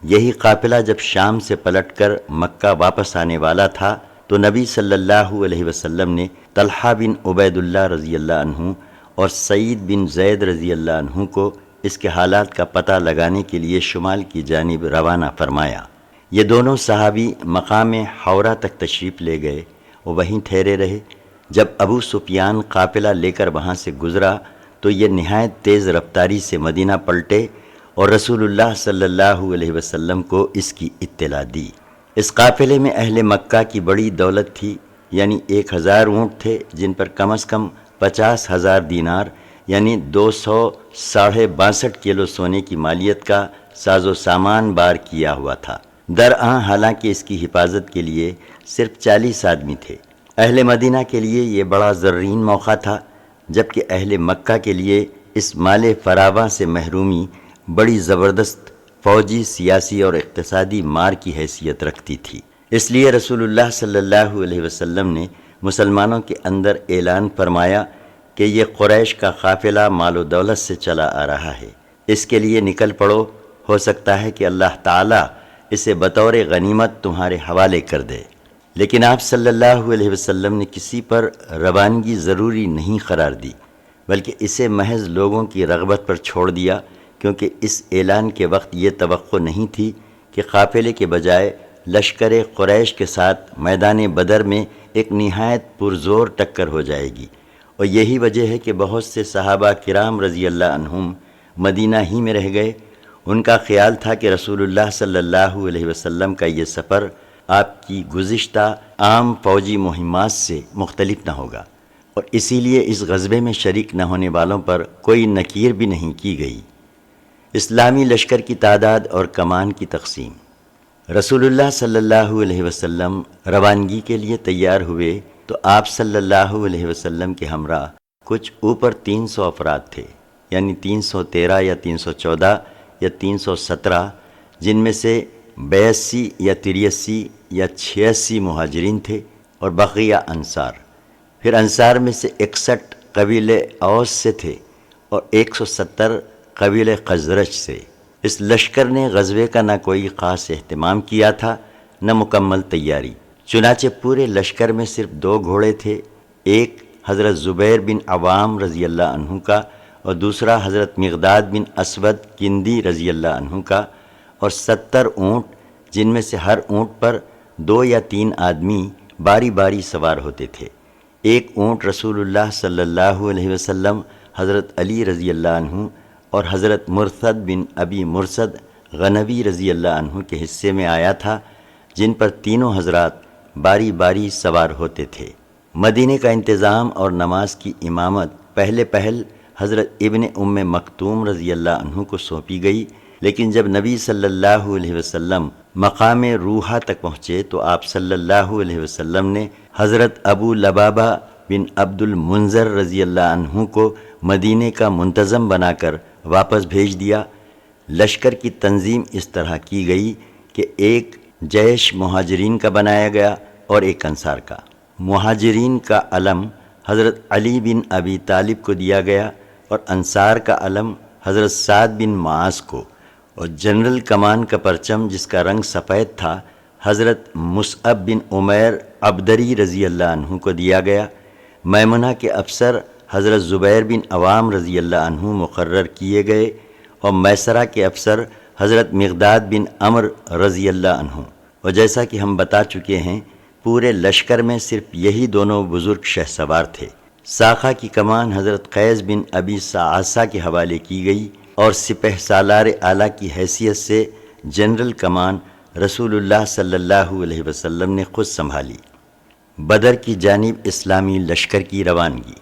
یہی قافلہ جب شام سے پلٹ کر مکہ واپس آنے والا تھا تو نبی صلی اللہ علیہ وسلم نے طلحہ بن عبید اللہ رضی اللہ عنہ اور سعید بن زید رضی اللہ عنہ کو اس کے حالات کا پتہ لگانے کے لیے شمال کی جانب روانہ فرمایا۔ یہ دونوں صحابی مقام حورہ تک تشریف لے گئے اور وہیں ٹھہرے رہے۔ جب ابو سفیان قافلہ لے کر وہاں سے گزرا تو یہ نہایت تیز رفتاری سے مدینہ پلٹے اور رسول اللہ صلی اللہ علیہ وسلم کو اس کی اطلاع دی۔ اس قافلے میں اہل مکہ کی بڑی دولت تھی، یعنی 1000 اونٹ تھے جن پر کم از کم 50,000 دینار یعنی 262 کلو سونے کی مالیت کا ساز و سامان بار کیا ہوا تھا۔ درآں حالانکہ اس کی حفاظت کے لیے صرف 40 آدمی تھے۔ اہل مدینہ کے لیے یہ بڑا زرین موقع تھا، جبکہ اہل مکہ کے لیے اس مال فراواں سے محرومی بڑی زبردست فوجی، سیاسی اور اقتصادی مار کی حیثیت رکھتی تھی۔ اس لیے رسول اللہ صلی اللہ علیہ وسلم نے مسلمانوں کے اندر اعلان فرمایا کہ یہ قریش کا قافلہ مال و دولت سے چلا آ رہا ہے، اس کے لیے نکل پڑو، ہو سکتا ہے کہ اللہ تعالیٰ اسے بطور غنیمت تمہارے حوالے کر دے۔ لیکن آپ صلی اللہ علیہ وسلم نے کسی پر روانگی ضروری نہیں قرار دی، بلکہ اسے محض لوگوں کی رغبت پر چھوڑ دیا، کیونکہ اس اعلان کے وقت یہ توقع نہیں تھی کہ قافلے کے بجائے لشکر قریش کے ساتھ میدان بدر میں ایک نہایت پرزور ٹکر ہو جائے گی، اور یہی وجہ ہے کہ بہت سے صحابہ کرام رضی اللہ عنہم مدینہ ہی میں رہ گئے۔ ان کا خیال تھا کہ رسول اللہ صلی اللہ علیہ وسلم کا یہ سفر آپ کی گزشتہ عام فوجی مہمات سے مختلف نہ ہوگا، اور اسی لیے اس غزوے میں شریک نہ ہونے والوں پر کوئی نکیر بھی نہیں کی گئی۔ اسلامی لشکر کی تعداد اور کمان کی تقسیم۔ رسول اللہ صلی اللہ علیہ وسلم روانگی کے لیے تیار ہوئے تو آپ صلی اللہ علیہ وسلم کے ہمراہ کچھ اوپر 300 افراد تھے، یعنی 313 یا 314 یا 317، جن میں سے 82 یا 83 یا 86 مہاجرین تھے اور بقیہ انصار۔ پھر انصار میں سے 61 قبیلے اوس سے تھے اور 170 قبیلے خزرج سے۔ اس لشکر نے غزوے کا نہ کوئی خاص اہتمام کیا تھا، نہ مکمل تیاری۔ چنانچہ پورے لشکر میں صرف 2 گھوڑے تھے، ایک حضرت زبیر بن عوام رضی اللہ عنہ کا اور دوسرا حضرت مقداد بن اسود کندی رضی اللہ عنہ کا، اور 70 اونٹ جن میں سے ہر اونٹ پر 2 یا 3 آدمی باری باری سوار ہوتے تھے۔ ایک اونٹ رسول اللہ صلی اللہ علیہ وسلم، حضرت علی رضی اللہ عنہ اور حضرت مرثد بن ابی مرثد غنوی رضی اللہ عنہ کے حصے میں آیا تھا، جن پر تینوں حضرات باری باری سوار ہوتے تھے۔ مدینے کا انتظام اور نماز کی امامت پہل حضرت ابن ام مکتوم رضی اللہ عنہ کو سونپی گئی، لیکن جب نبی صلی اللہ علیہ وسلم مقام روحہ تک پہنچے تو آپ صلی اللہ علیہ وسلم نے حضرت ابو لبابہ بن عبد المنذر رضی اللہ عنہ کو مدینے کا منتظم بنا کر واپس بھیج دیا۔ لشکر کی تنظیم اس طرح کی گئی کہ ایک جیش مہاجرین کا بنایا گیا اور ایک انصار کا۔ مہاجرین کا علم حضرت علی بن ابی طالب کو دیا گیا اور انصار کا علم حضرت سعد بن معاذ کو، اور جنرل کمان کا پرچم جس کا رنگ سفید تھا حضرت مصعب بن عمیر عبدری رضی اللہ عنہ کو دیا گیا۔ میمنہ کے افسر حضرت زبیر بن عوام رضی اللہ عنہ مقرر کیے گئے اور میسرہ کے افسر حضرت مقداد بن عمر رضی اللہ عنہ، اور جیسا کہ ہم بتا چکے ہیں پورے لشکر میں صرف یہی دونوں بزرگ شہسوار تھے۔ ساخہ کی کمان حضرت قیس بن ابی سعاسہ کے حوالے کی گئی اور سپہ سالار اعلیٰ کی حیثیت سے جنرل کمان رسول اللہ صلی اللہ علیہ وسلم نے خود سنبھالی۔ بدر کی جانب اسلامی لشکر کی روانگی۔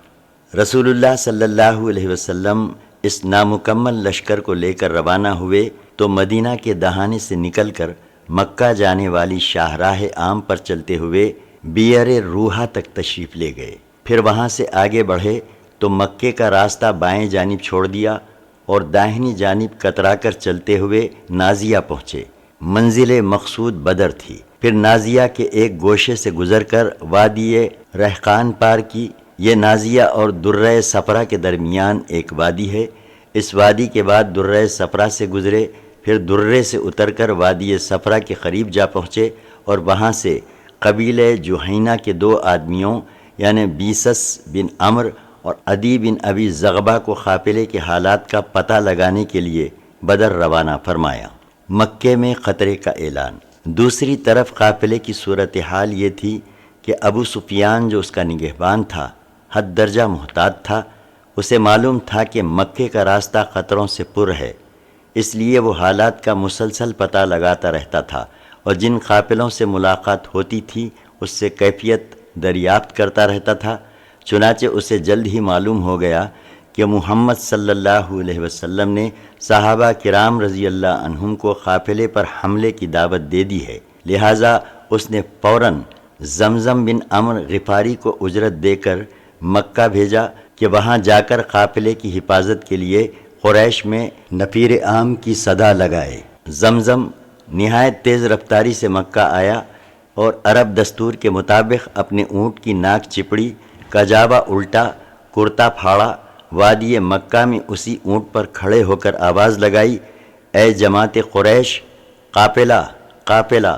رسول اللہ صلی اللہ علیہ وسلم اس نامکمل لشکر کو لے کر روانہ ہوئے تو مدینہ کے دہانے سے نکل کر مکہ جانے والی شاہراہ عام پر چلتے ہوئے بیئر روحہ تک تشریف لے گئے۔ پھر وہاں سے آگے بڑھے تو مکے کا راستہ بائیں جانب چھوڑ دیا اور داہنی جانب کترا کر چلتے ہوئے نازیہ پہنچے۔ منزل مقصود بدر تھی۔ پھر نازیہ کے ایک گوشے سے گزر کر وادی رحقان پار کی۔ یہ نازیہ اور درہ صفرا کے درمیان ایک وادی ہے۔ اس وادی کے بعد درہ صفرا سے گزرے، پھر درے سے اتر کر وادی صفرا کے قریب جا پہنچے اور وہاں سے قبیلہ جوہینہ کے 2 آدمیوں یعنی بیسس بن عمر اور عدی بن ابی زغبہ کو قافلے کے حالات کا پتہ لگانے کے لیے بدر روانہ فرمایا۔ مکے میں خطرے کا اعلان۔ دوسری طرف قافلے کی صورتحال یہ تھی کہ ابو سفیان جو اس کا نگہبان تھا حد درجہ محتاط تھا۔ اسے معلوم تھا کہ مکے کا راستہ خطروں سے پر ہے، اس لیے وہ حالات کا مسلسل پتہ لگاتا رہتا تھا اور جن قافلوں سے ملاقات ہوتی تھی اس سے کیفیت دریافت کرتا رہتا تھا۔ چنانچہ اسے جلد ہی معلوم ہو گیا کہ محمد صلی اللہ علیہ وسلم نے صحابہ کرام رضی اللہ عنہم کو قافلے پر حملے کی دعوت دے دی ہے، لہٰذا اس نے فوراً زمزم بن عمر غفاری کو اجرت دے کر مکہ بھیجا کہ وہاں جا کر قافلے کی حفاظت کے لیے قریش میں نفیر عام کی صدا لگائے۔ زمزم نہایت تیز رفتاری سے مکہ آیا اور عرب دستور کے مطابق اپنے اونٹ کی ناک چپڑی، کجاوا الٹا، کرتا پھاڑا، وادی مکہ میں اسی اونٹ پر کھڑے ہو کر آواز لگائی، اے جماعت قریش، قافلہ قافلہ،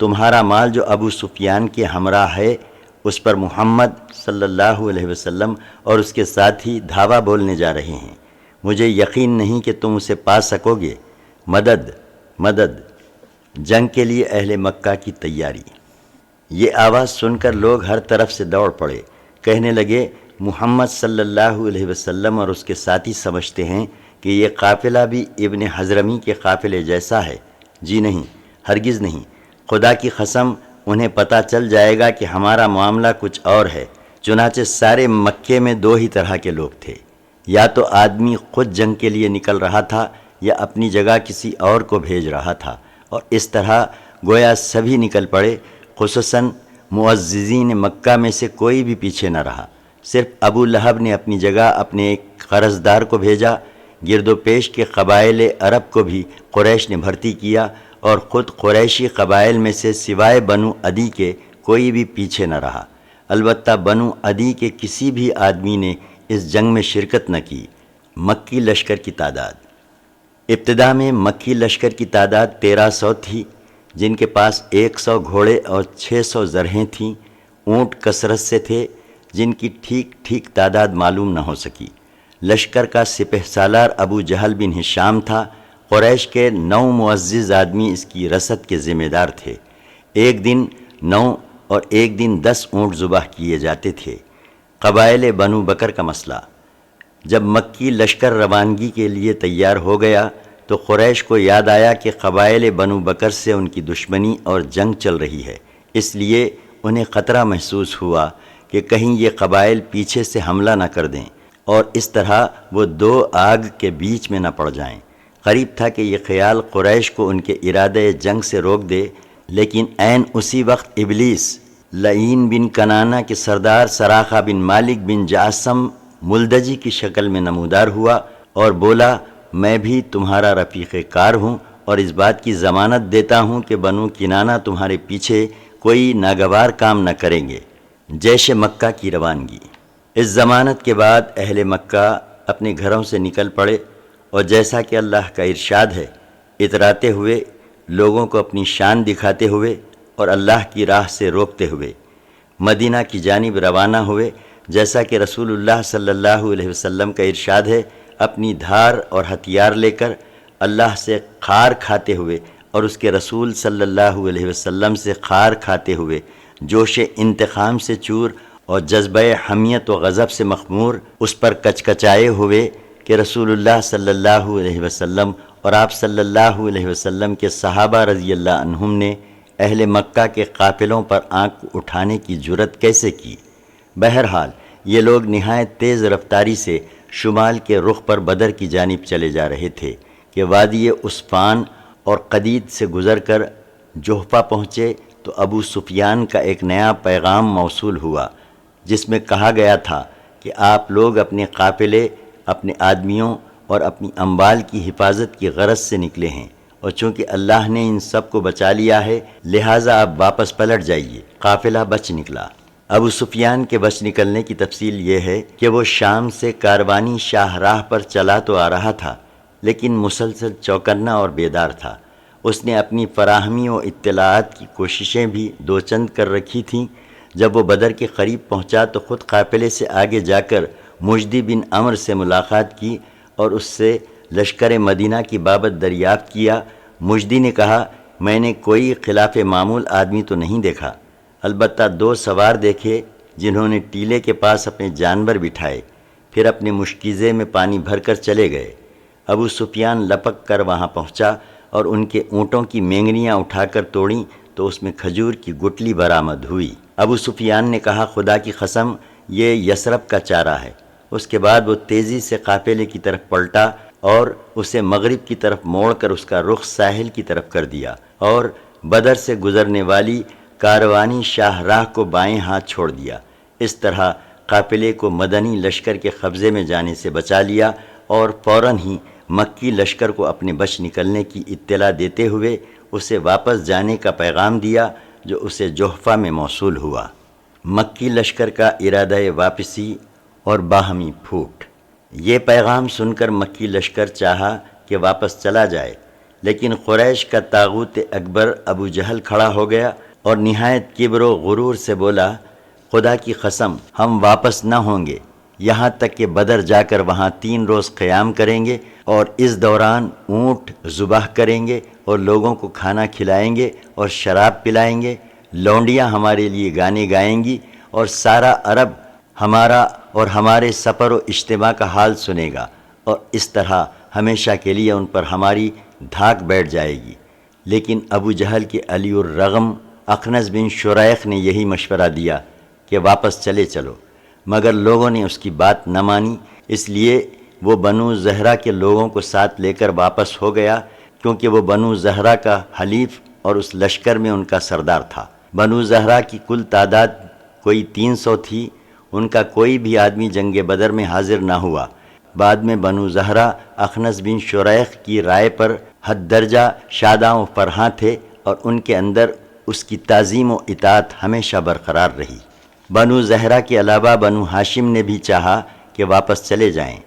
تمہارا مال جو ابو سفیان کے ہمراہ ہے اس پر محمد صلی اللہ علیہ وسلم اور اس کے ساتھی دھاوا بولنے جا رہے ہیں۔ مجھے یقین نہیں کہ تم اسے پا سکو گے۔ مدد مدد۔ جنگ کے لیے اہل مکہ کی تیاری۔ یہ آواز سن کر لوگ ہر طرف سے دوڑ پڑے، کہنے لگے محمد صلی اللہ علیہ وسلم اور اس کے ساتھی سمجھتے ہیں کہ یہ قافلہ بھی ابن حضرمی کے قافلے جیسا ہے۔ جی نہیں، ہرگز نہیں، خدا کی قسم انہیں پتہ چل جائے گا کہ ہمارا معاملہ کچھ اور ہے۔ چنانچہ سارے مکے میں 2 ہی طرح کے لوگ تھے، یا تو آدمی خود جنگ کے لیے نکل رہا تھا یا اپنی جگہ کسی اور کو بھیج رہا تھا، اور اس طرح گویا سبھی نکل پڑے۔ خصوصاً معززین مکہ میں سے کوئی بھی پیچھے نہ رہا۔ صرف ابو لہب نے اپنی جگہ اپنے ایک قرضدار کو بھیجا۔ گرد و پیش کے قبائل عرب کو بھی قریش نے بھرتی کیا اور خود قریشی قبائل میں سے سوائے بنو عدی کے کوئی بھی پیچھے نہ رہا۔ البتہ بنو عدی کے کسی بھی آدمی نے اس جنگ میں شرکت نہ کی۔ مکی لشکر کی تعداد۔ ابتدا میں مکی لشکر کی تعداد 1300 تھی، جن کے پاس 100 گھوڑے اور 600 زرہیں تھیں۔ اونٹ کثرت سے تھے، جن کی ٹھیک ٹھیک تعداد معلوم نہ ہو سکی۔ لشکر کا سپہ سالار ابو جہل بن ہشام تھا۔ قریش کے 9 معزز آدمی اس کی رسد کے ذمہ دار تھے۔ ایک دن 9 اور ایک دن 10 اونٹ ذبح کیے جاتے تھے۔ قبائل بنو بکر کا مسئلہ۔ جب مکی لشکر روانگی کے لیے تیار ہو گیا تو قریش کو یاد آیا کہ قبائل بنو بکر سے ان کی دشمنی اور جنگ چل رہی ہے، اس لیے انہیں خطرہ محسوس ہوا کہ کہیں یہ قبائل پیچھے سے حملہ نہ کر دیں اور اس طرح وہ 2 آگ کے بیچ میں نہ پڑ جائیں۔ قریب تھا کہ یہ خیال قریش کو ان کے ارادے جنگ سے روک دے، لیکن عین اسی وقت ابلیس لعین بن کنانہ کے سردار سراقہ بن مالک بن جعصم ملدجی کی شکل میں نمودار ہوا اور بولا، میں بھی تمہارا رفیق کار ہوں اور اس بات کی ضمانت دیتا ہوں کہ بنو کنانہ تمہارے پیچھے کوئی ناگوار کام نہ کریں گے۔ جیش مکہ کی روانگی۔ اس ضمانت کے بعد اہل مکہ اپنے گھروں سے نکل پڑے اور جیسا کہ اللہ کا ارشاد ہے، اتراتے ہوئے، لوگوں کو اپنی شان دکھاتے ہوئے اور اللہ کی راہ سے روکتے ہوئے مدینہ کی جانب روانہ ہوئے، جیسا کہ رسول اللہ صلی اللہ علیہ وسلم کا ارشاد ہے، اپنی دھار اور ہتھیار لے کر اللہ سے خار کھاتے ہوئے اور اس کے رسول صلی اللہ علیہ وسلم سے خار کھاتے ہوئے، جوش انتقام سے چور اور جذبہ حمیت و غضب سے مخمور، اس پر کچکچائے ہوئے کہ رسول اللہ صلی اللہ علیہ وسلم اور آپ صلی اللہ علیہ وسلم کے صحابہ رضی اللہ عنہم نے اہل مکہ کے قافلوں پر آنکھ اٹھانے کی جرت کیسے کی؟ بہرحال یہ لوگ نہایت تیز رفتاری سے شمال کے رخ پر بدر کی جانب چلے جا رہے تھے کہ وادی عسفان اور قدید سے گزر کر جحفہ پہنچے تو ابو سفیان کا ایک نیا پیغام موصول ہوا، جس میں کہا گیا تھا کہ آپ لوگ اپنے قافلے، اپنے آدمیوں اور اپنی اموال کی حفاظت کی غرض سے نکلے ہیں، اور چونکہ اللہ نے ان سب کو بچا لیا ہے لہٰذا آپ واپس پلٹ جائیے۔ قافلہ بچ نکلا۔ ابو سفیان کے بچ نکلنے کی تفصیل یہ ہے کہ وہ شام سے کاروانی شاہراہ پر چلا تو آ رہا تھا، لیکن مسلسل چوکنا اور بیدار تھا۔ اس نے اپنی فراہمی و اطلاعات کی کوششیں بھی دو چند کر رکھی تھیں۔ جب وہ بدر کے قریب پہنچا تو خود قافلے سے آگے جا کر مجدی بن عمر سے ملاقات کی اور اس سے لشکر مدینہ کی بابت دریافت کیا۔ مجدی نے کہا، میں نے کوئی خلاف معمول آدمی تو نہیں دیکھا، البتہ 2 سوار دیکھے جنہوں نے ٹیلے کے پاس اپنے جانور بٹھائے، پھر اپنے مشکیزے میں پانی بھر کر چلے گئے۔ ابو سفیان لپک کر وہاں پہنچا اور ان کے اونٹوں کی مینگنیاں اٹھا کر توڑیں تو اس میں کھجور کی گٹلی برآمد ہوئی۔ ابو سفیان نے کہا، خدا کی قسم یہ یثرب کا چارہ ہے۔ اس کے بعد وہ تیزی سے قافلے کی طرف پلٹا اور اسے مغرب کی طرف موڑ کر اس کا رخ ساحل کی طرف کر دیا اور بدر سے گزرنے والی کاروانی شاہراہ کو بائیں ہاتھ چھوڑ دیا۔ اس طرح قافلے کو مدنی لشکر کے قبضے میں جانے سے بچا لیا اور فوراً ہی مکی لشکر کو اپنے بچ نکلنے کی اطلاع دیتے ہوئے اسے واپس جانے کا پیغام دیا، جو اسے جحفہ میں موصول ہوا۔ مکی لشکر کا ارادہ واپسی اور باہمی پھوٹ۔ یہ پیغام سن کر مکی لشکر چاہا کہ واپس چلا جائے، لیکن قریش کا طاغوت اکبر ابو جہل کھڑا ہو گیا اور نہایت کبر و غرور سے بولا، خدا کی قسم ہم واپس نہ ہوں گے یہاں تک کہ بدر جا کر وہاں 3 روز قیام کریں گے اور اس دوران اونٹ ذبح کریں گے اور لوگوں کو کھانا کھلائیں گے اور شراب پلائیں گے، لونڈیاں ہمارے لیے گانے گائیں گی اور سارا عرب ہمارا اور ہمارے سفر و اجتماع کا حال سنے گا، اور اس طرح ہمیشہ کے لیے ان پر ہماری دھاک بیٹھ جائے گی۔ لیکن ابو جہل کے علی الرغم اخنس بن شریح نے یہی مشورہ دیا کہ واپس چلے چلو، مگر لوگوں نے اس کی بات نہ مانی، اس لیے وہ بنو زہرہ کے لوگوں کو ساتھ لے کر واپس ہو گیا، کیونکہ وہ بنو زہرہ کا حلیف اور اس لشکر میں ان کا سردار تھا۔ بنو زہرہ کی کل تعداد کوئی 300 تھی، ان کا کوئی بھی آدمی جنگ بدر میں حاضر نہ ہوا۔ بعد میں بنو زہرہ اخنس بن شریح کی رائے پر حد درجہ شاداں و فرحاں تھے اور ان کے اندر اس کی تعظیم و اطاعت ہمیشہ برقرار رہی۔ بنو زہرہ کے علاوہ بنو ہاشم نے بھی چاہا کہ واپس چلے جائیں،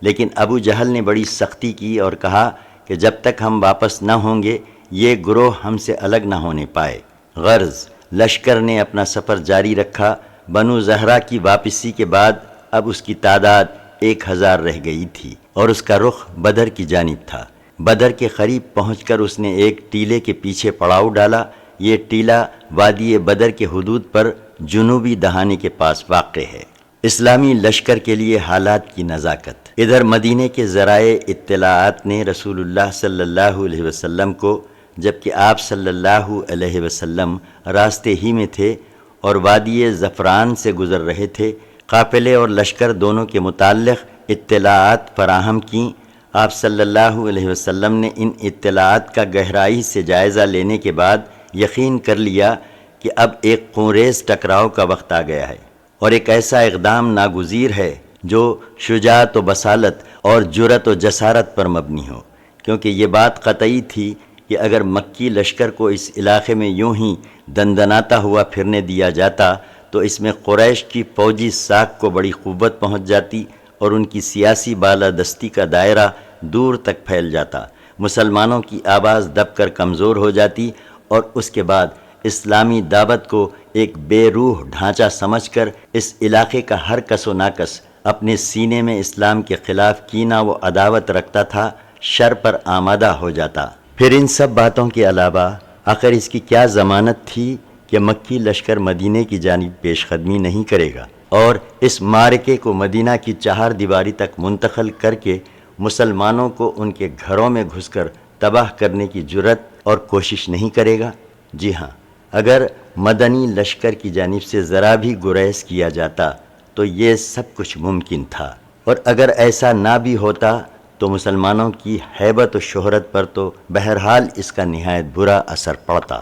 لیکن ابو جہل نے بڑی سختی کی اور کہا کہ جب تک ہم واپس نہ ہوں گے یہ گروہ ہم سے الگ نہ ہونے پائے۔ غرض لشکر نے اپنا سفر جاری رکھا، بنو زہرہ کی واپسی کے بعد اب اس کی تعداد 1000 رہ گئی تھی اور اس کا رخ بدر کی جانب تھا۔ بدر کے قریب پہنچ کر اس نے ایک ٹیلے کے پیچھے پڑاؤ ڈالا۔ یہ ٹیلا وادی بدر کے حدود پر جنوبی دہانے کے پاس واقع ہے۔ اسلامی لشکر کے لیے حالات کی نزاکت۔ ادھر مدینے کے ذرائع اطلاعات نے رسول اللہ صلی اللہ علیہ وسلم کو، جبکہ آپ صلی اللہ علیہ وسلم راستے ہی میں تھے اور وادی زفران سے گزر رہے تھے، قافلے اور لشکر دونوں کے متعلق اطلاعات فراہم کیں۔ آپ صلی اللہ علیہ وسلم نے ان اطلاعات کا گہرائی سے جائزہ لینے کے بعد یقین کر لیا کہ اب ایک خونریز ٹکراؤ کا وقت آ گیا ہے اور ایک ایسا اقدام ناگزیر ہے جو شجاعت و بصالت اور جرأت و جسارت پر مبنی ہو، کیونکہ یہ بات قطعی تھی کہ اگر مکی لشکر کو اس علاقے میں یوں ہی دندناتا ہوا پھرنے دیا جاتا تو اس میں قریش کی فوجی ساکھ کو بڑی قوت پہنچ جاتی اور ان کی سیاسی بالادستی کا دائرہ دور تک پھیل جاتا، مسلمانوں کی آواز دب کر کمزور ہو جاتی اور اس کے بعد اسلامی دعوت کو ایک بے روح ڈھانچہ سمجھ کر اس علاقے کا ہر کس و ناکس اپنے سینے میں اسلام کے خلاف کینہ و عداوت رکھتا تھا، شر پر آمادہ ہو جاتا۔ پھر ان سب باتوں کے علاوہ آخر اس کی کیا ضمانت تھی کہ مکی لشکر مدینے کی جانب پیش قدمی نہیں کرے گا اور اس معرکے کو مدینہ کی 4 دیواری تک منتقل کر کے مسلمانوں کو ان کے گھروں میں گھس کر تباہ کرنے کی جرأت اور کوشش نہیں کرے گا؟ جی ہاں، اگر مدنی لشکر کی جانب سے ذرا بھی گریز کیا جاتا تو یہ سب کچھ ممکن تھا، اور اگر ایسا نہ بھی ہوتا تو مسلمانوں کی ہیبت و شہرت پر تو بہرحال اس کا نہایت برا اثر پڑتا۔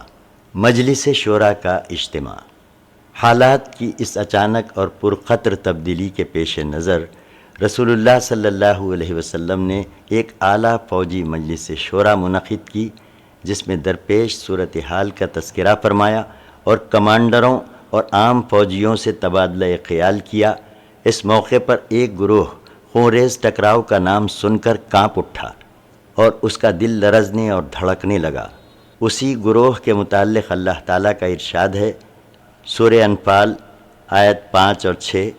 مجلس شورا کا اجتماع۔ حالات کی اس اچانک اور پرخطر تبدیلی کے پیش نظر رسول اللہ صلی اللہ علیہ وسلم نے ایک اعلیٰ فوجی مجلس شورا منعقد کی، جس میں درپیش صورتحال کا تذکرہ فرمایا اور کمانڈروں اور عام فوجیوں سے تبادلہ خیال کیا۔ اس موقع پر ایک گروہ خونریز ٹکراؤ کا نام سن کر کانپ اٹھا اور اس کا دل لرزنے اور دھڑکنے لگا۔ اسی گروہ کے متعلق اللہ تعالیٰ کا ارشاد ہے، سورہ انفال آیت 5 اور 6،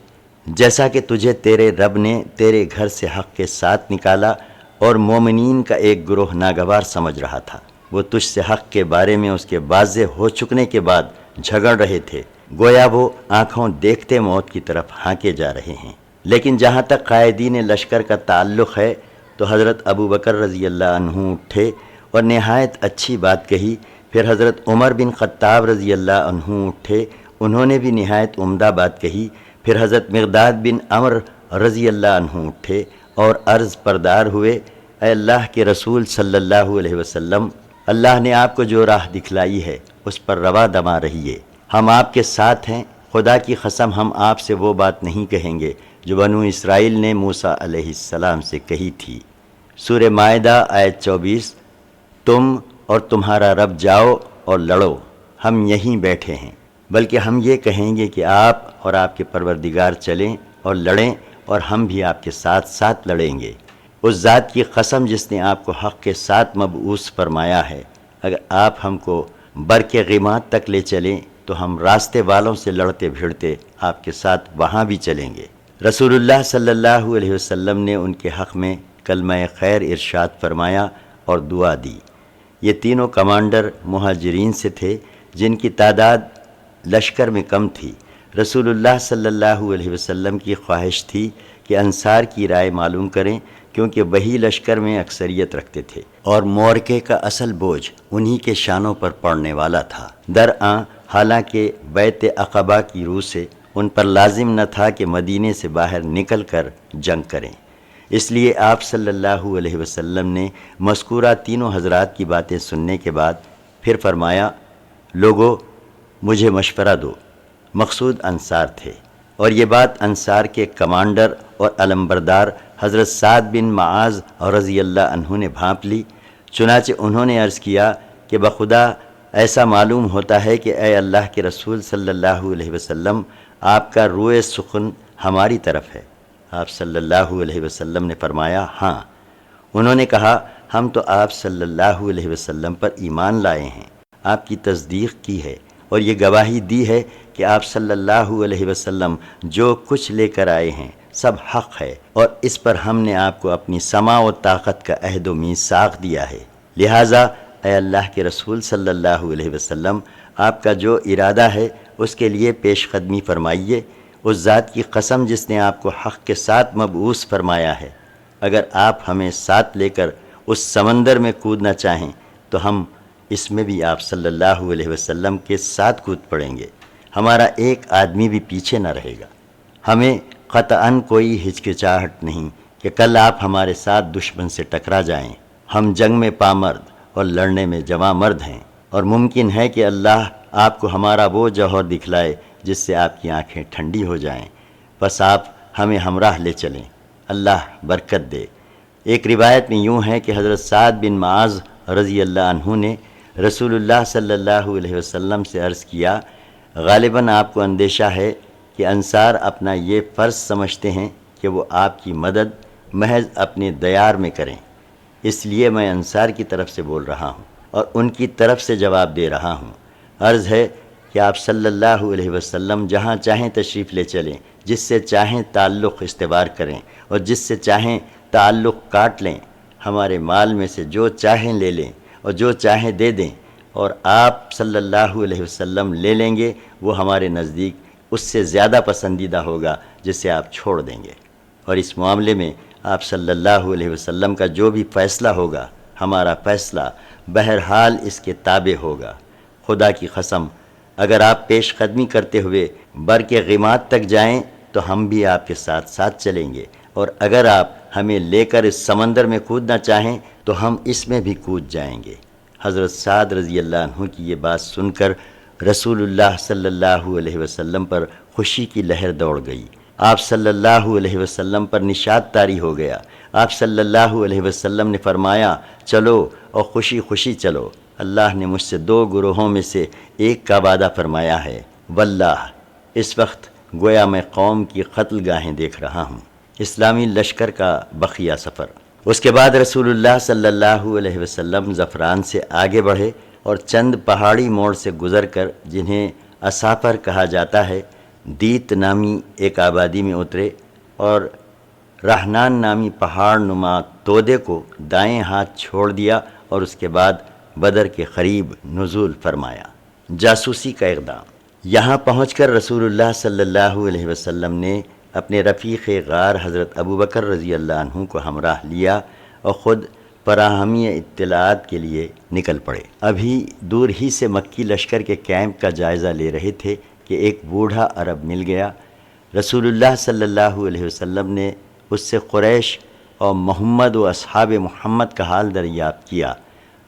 جیسا کہ تجھے تیرے رب نے تیرے گھر سے حق کے ساتھ نکالا اور مومنین کا ایک گروہ ناگوار سمجھ رہا تھا، وہ تجھ سے حق کے بارے میں اس کے واضح ہو چکنے کے بعد جھگڑ رہے تھے، گویا وہ آنکھوں دیکھتے موت کی طرف ہانکے جا رہے ہیں۔ لیکن جہاں تک قائدین لشکر کا تعلق ہے تو حضرت ابو بکر رضی اللہ عنہ اٹھے اور نہایت اچھی بات کہی، پھر حضرت عمر بن خطاب رضی اللہ عنہ اٹھے، انہوں نے بھی نہایت عمدہ بات کہی، پھر حضرت مقداد بن عمر رضی اللہ عنہ اٹھے اور عرض پردار ہوئے، اے اللہ کے رسول صلی اللہ علیہ وسلم، اللہ نے آپ کو جو راہ دکھلائی ہے اس پر روا دما رہیے، ہم آپ کے ساتھ ہیں، خدا کی قسم ہم آپ سے وہ بات نہیں کہیں گے جو بنو اسرائیل نے موسیٰ علیہ السلام سے کہی تھی۔ سورہ مائدہ آیت 24، تم اور تمہارا رب جاؤ اور لڑو، ہم یہیں بیٹھے ہیں، بلکہ ہم یہ کہیں گے کہ آپ اور آپ کے پروردگار چلیں اور لڑیں اور ہم بھی آپ کے ساتھ ساتھ لڑیں گے۔ اس ذات کی قسم جس نے آپ کو حق کے ساتھ مبعوث فرمایا ہے، اگر آپ ہم کو برق غیمات تک لے چلیں تو ہم راستے والوں سے لڑتے بھیڑتے آپ کے ساتھ وہاں بھی چلیں گے۔ رسول اللہ صلی اللہ علیہ وسلم نے ان کے حق میں کلمہ خیر ارشاد فرمایا اور دعا دی۔ یہ تینوں کمانڈر مہاجرین سے تھے جن کی تعداد لشکر میں کم تھی۔ رسول اللہ صلی اللہ علیہ وسلم کی خواہش تھی کہ انصار کی رائے معلوم کریں، کیونکہ وہی لشکر میں اکثریت رکھتے تھے اور معرکے کا اصل بوجھ انہی کے شانوں پر پڑنے والا تھا۔ درآں حالانکہ بیعت عقبہ کی روح سے ان پر لازم نہ تھا کہ مدینے سے باہر نکل کر جنگ کریں، اس لیے آپ صلی اللہ علیہ وسلم نے مذکورہ تینوں حضرات کی باتیں سننے کے بعد پھر فرمایا، لوگو مجھے مشورہ دو۔ مقصود انصار تھے، اور یہ بات انصار کے کمانڈر اور علمبردار حضرت سعد بن معاذ رضی اللہ عنہ نے بھانپ لی۔ چنانچہ انہوں نے عرض کیا کہ بخدا ایسا معلوم ہوتا ہے کہ اے اللہ کے رسول صلی اللہ علیہ وسلم، آپ کا روئے سخن ہماری طرف ہے۔ آپ صلی اللہ علیہ وسلم نے فرمایا، ہاں۔ انہوں نے کہا، ہم تو آپ صلی اللہ علیہ وسلم پر ایمان لائے ہیں، آپ کی تصدیق کی ہے اور یہ گواہی دی ہے کہ آپ صلی اللہ علیہ وسلم جو کچھ لے کر آئے ہیں سب حق ہے، اور اس پر ہم نے آپ کو اپنی سماع و طاقت کا عہد و میثاق دیا ہے، لہٰذا اے اللہ کے رسول صلی اللہ علیہ وسلم، آپ کا جو ارادہ ہے اس کے لیے پیش قدمی فرمائیے۔ اس ذات کی قسم جس نے آپ کو حق کے ساتھ مبعوث فرمایا ہے، اگر آپ ہمیں ساتھ لے کر اس سمندر میں کودنا چاہیں تو ہم اس میں بھی آپ صلی اللہ علیہ وسلم کے ساتھ کود پڑیں گے، ہمارا ایک آدمی بھی پیچھے نہ رہے گا۔ ہمیں قطعاً کوئی ہچکچاہٹ نہیں کہ کل آپ ہمارے ساتھ دشمن سے ٹکرا جائیں۔ ہم جنگ میں پامرد اور لڑنے میں جواں مرد ہیں، اور ممکن ہے کہ اللہ آپ کو ہمارا وہ جوہر دکھلائے جس سے آپ کی آنکھیں ٹھنڈی ہو جائیں، بس آپ ہمیں ہمراہ لے چلیں، اللہ برکت دے۔ ایک روایت میں یوں ہے کہ حضرت سعد بن معاذ رضی اللہ عنہ نے رسول اللہ صلی اللہ علیہ وسلم سے عرض کیا، غالباً آپ کو اندیشہ ہے کہ انصار اپنا یہ فرض سمجھتے ہیں کہ وہ آپ کی مدد محض اپنے دیار میں کریں، اس لیے میں انصار کی طرف سے بول رہا ہوں اور ان کی طرف سے جواب دے رہا ہوں۔ عرض ہے کہ آپ صلی اللہ علیہ وسلم جہاں چاہیں تشریف لے چلیں، جس سے چاہیں تعلق استوار کریں اور جس سے چاہیں تعلق کاٹ لیں، ہمارے مال میں سے جو چاہیں لے لیں اور جو چاہیں دے دیں، اور آپ صلی اللہ علیہ وسلم لے لیں گے، وہ ہمارے نزدیک اس سے زیادہ پسندیدہ ہوگا جسے آپ چھوڑ دیں گے، اور اس معاملے میں آپ صلی اللہ علیہ وسلم کا جو بھی فیصلہ ہوگا، ہمارا فیصلہ بہرحال اس کے تابع ہوگا۔ خدا کی قسم، اگر آپ پیش قدمی کرتے ہوئے بر کے غیمات تک جائیں تو ہم بھی آپ کے ساتھ ساتھ چلیں گے، اور اگر آپ ہمیں لے کر اس سمندر میں کودنا چاہیں تو ہم اس میں بھی کود جائیں گے۔ حضرت سعد رضی اللہ عنہ کی یہ بات سن کر رسول اللہ صلی اللہ علیہ وسلم پر خوشی کی لہر دوڑ گئی، آپ صلی اللہ علیہ وسلم پر نشاط طاری ہو گیا۔ آپ صلی اللہ علیہ وسلم نے فرمایا، چلو اور خوشی خوشی چلو، اللہ نے مجھ سے 2 گروہوں میں سے ایک کا وعدہ فرمایا ہے، واللہ اس وقت گویا میں قوم کی قتل گاہیں دیکھ رہا ہوں۔ اسلامی لشکر کا بقیہ سفر۔ اس کے بعد رسول اللہ صلی اللہ علیہ وسلم زعفران سے آگے بڑھے اور چند پہاڑی موڑ سے گزر کر، جنہیں اسافر کہا جاتا ہے، دیت نامی ایک آبادی میں اترے اور رہنان نامی پہاڑ نما تودے کو دائیں ہاتھ چھوڑ دیا، اور اس کے بعد بدر کے قریب نزول فرمایا۔ جاسوسی کا اقدام۔ یہاں پہنچ کر رسول اللہ صلی اللہ علیہ وسلم نے اپنے رفیق غار حضرت ابوبکر رضی اللہ عنہ کو ہمراہ لیا اور خود فراہمی اطلاعات کے لیے نکل پڑے۔ ابھی دور ہی سے مکی لشکر کے کیمپ کا جائزہ لے رہے تھے کہ ایک بوڑھا عرب مل گیا۔ رسول اللہ صلی اللہ علیہ وسلم نے اس سے قریش اور محمد و اصحاب محمد کا حال دریافت کیا۔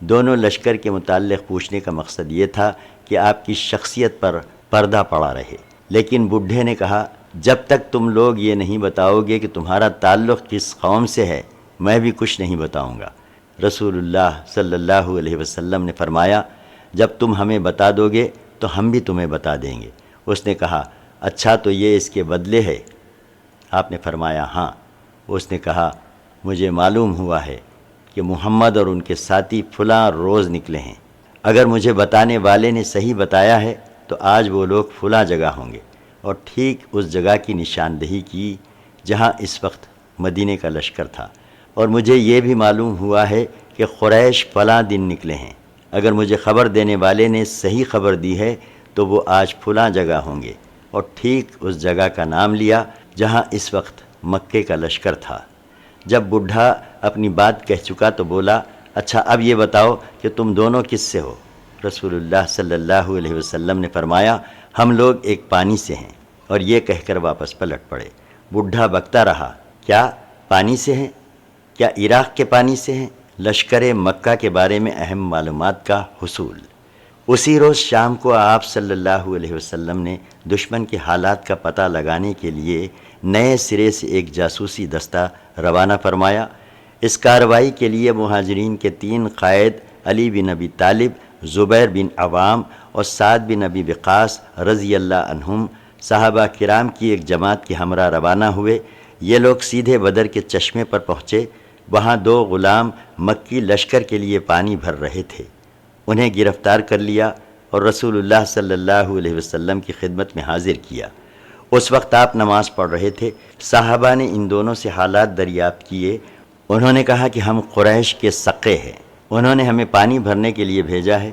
دونوں لشکر کے متعلق پوچھنے کا مقصد یہ تھا کہ آپ کی شخصیت پر پردہ پڑا رہے، لیکن بڈھے نے کہا، جب تک تم لوگ یہ نہیں بتاؤ گے کہ تمہارا تعلق کس قوم سے ہے، میں بھی کچھ نہیں بتاؤں گا۔ رسول اللہ صلی اللہ علیہ وسلم نے فرمایا، جب تم ہمیں بتا دو گے تو ہم بھی تمہیں بتا دیں گے۔ اس نے کہا، اچھا تو یہ اس کے بدلے ہے؟ آپ نے فرمایا، ہاں۔ اس نے کہا، مجھے معلوم ہوا ہے کہ محمد اور ان کے ساتھی فلاں روز نکلے ہیں، اگر مجھے بتانے والے نے صحیح بتایا ہے تو آج وہ لوگ فلاں جگہ ہوں گے، اور ٹھیک اس جگہ کی نشاندہی کی جہاں اس وقت مدینے کا لشکر تھا۔ اور مجھے یہ بھی معلوم ہوا ہے کہ قریش فلاں دن نکلے ہیں، اگر مجھے خبر دینے والے نے صحیح خبر دی ہے تو وہ آج فلاں جگہ ہوں گے، اور ٹھیک اس جگہ کا نام لیا جہاں اس وقت مکے کا لشکر تھا۔ جب بڈھا اپنی بات کہہ چکا تو بولا، اچھا اب یہ بتاؤ کہ تم دونوں کس سے ہو؟ رسول اللہ صلی اللہ علیہ وسلم نے فرمایا، ہم لوگ ایک پانی سے ہیں، اور یہ کہہ کر واپس پلٹ پڑے۔ بڈھا بکتا رہا، کیا پانی سے ہیں؟ کیا عراق کے پانی سے ہیں؟ لشکر مکہ کے بارے میں اہم معلومات کا حصول۔ اسی روز شام کو آپ صلی اللہ علیہ وسلم نے دشمن کے حالات کا پتہ لگانے کے لیے نئے سرے سے ایک جاسوسی دستہ روانہ فرمایا۔ اس کارروائی کے لیے مہاجرین کے 3 قائد علی بن ابی طالب، زبیر بن عوام اور سعد بن ابی وقاص رضی اللہ عنہم صحابہ کرام کی ایک جماعت کے ہمراہ روانہ ہوئے۔ یہ لوگ سیدھے بدر کے چشمے پر پہنچے۔ وہاں 2 غلام مکی لشکر کے لیے پانی بھر رہے تھے، انہیں گرفتار کر لیا۔ اور رسول اللہ صلی اللہ علیہ وسلم کی خدمت میں حاضر کیا۔ اس وقت آپ نماز پڑھ رہے تھے۔ صحابہ نے ان دونوں سے حالات دریافت کیے۔ انہوں نے کہا کہ ہم قریش کے سقے ہیں، انہوں نے ہمیں پانی بھرنے کے لیے بھیجا ہے۔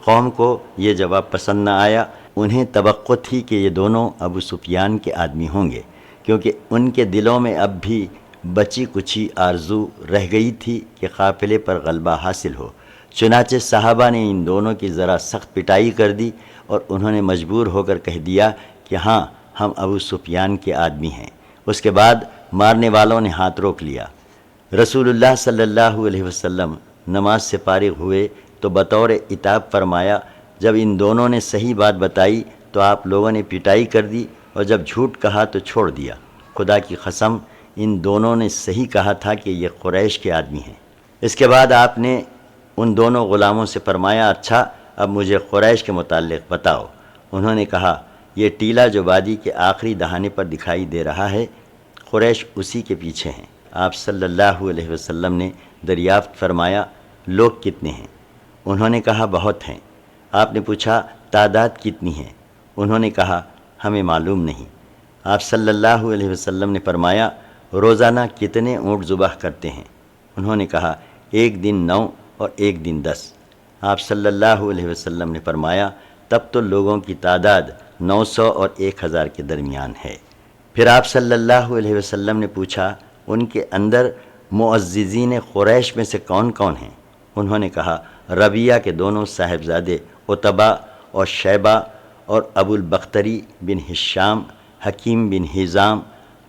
قوم کو یہ جواب پسند نہ آیا۔ انہیں توقع تھی کہ یہ دونوں ابو سفیان کے آدمی ہوں گے، کیونکہ ان کے دلوں میں اب بھی بچی کچھی آرزو رہ گئی تھی کہ قافلے پر غلبہ حاصل ہو۔ چنانچہ صحابہ نے ان دونوں کی ذرا سخت پٹائی کر دی اور انہوں نے مجبور ہو کر کہہ دیا کہ ہاں، ہم ابو سفیان کے آدمی ہیں۔ اس کے بعد مارنے والوں نے ہاتھ روک لیا۔ رسول اللہ صلی اللہ علیہ وسلم نماز سے فارغ ہوئے تو بطور عتاب فرمایا، جب ان دونوں نے صحیح بات بتائی تو آپ لوگوں نے پٹائی کر دی، اور جب جھوٹ کہا تو چھوڑ دیا۔ خدا کی قسم، ان دونوں نے صحیح کہا تھا کہ یہ قریش کے آدمی ہیں۔ اس کے بعد آپ نے ان دونوں غلاموں سے فرمایا، اچھا اب مجھے قریش کے متعلق بتاؤ۔ انہوں نے کہا، یہ ٹیلا جو وادی کے آخری دہانے پر دکھائی دے رہا ہے، قریش اسی کے پیچھے ہیں۔ آپ صلی اللہ علیہ وسلم نے دریافت فرمایا، لوگ کتنے ہیں؟ انہوں نے کہا، بہت ہیں۔ آپ نے پوچھا، تعداد کتنی ہے؟ انہوں نے کہا، ہمیں معلوم نہیں۔ آپ صلی اللہ علیہ وسلم نے فرمایا، روزانہ کتنے اونٹ ذبح کرتے ہیں؟ انہوں نے کہا، ایک دن 9 اور ایک دن 10۔ آپ صلی اللہ علیہ وسلم نے فرمایا، تب تو لوگوں کی تعداد 900 اور 1000 کے درمیان ہے۔ پھر آپ صلی اللہ علیہ وسلم نے پوچھا، ان کے اندر معززین قریش میں سے کون کون ہیں؟ انہوں نے کہا، ربیہ کے دونوں صاحبزادے عتبہ اور شیبہ اور ابو البختری بن ہشام، حکیم بن حزام،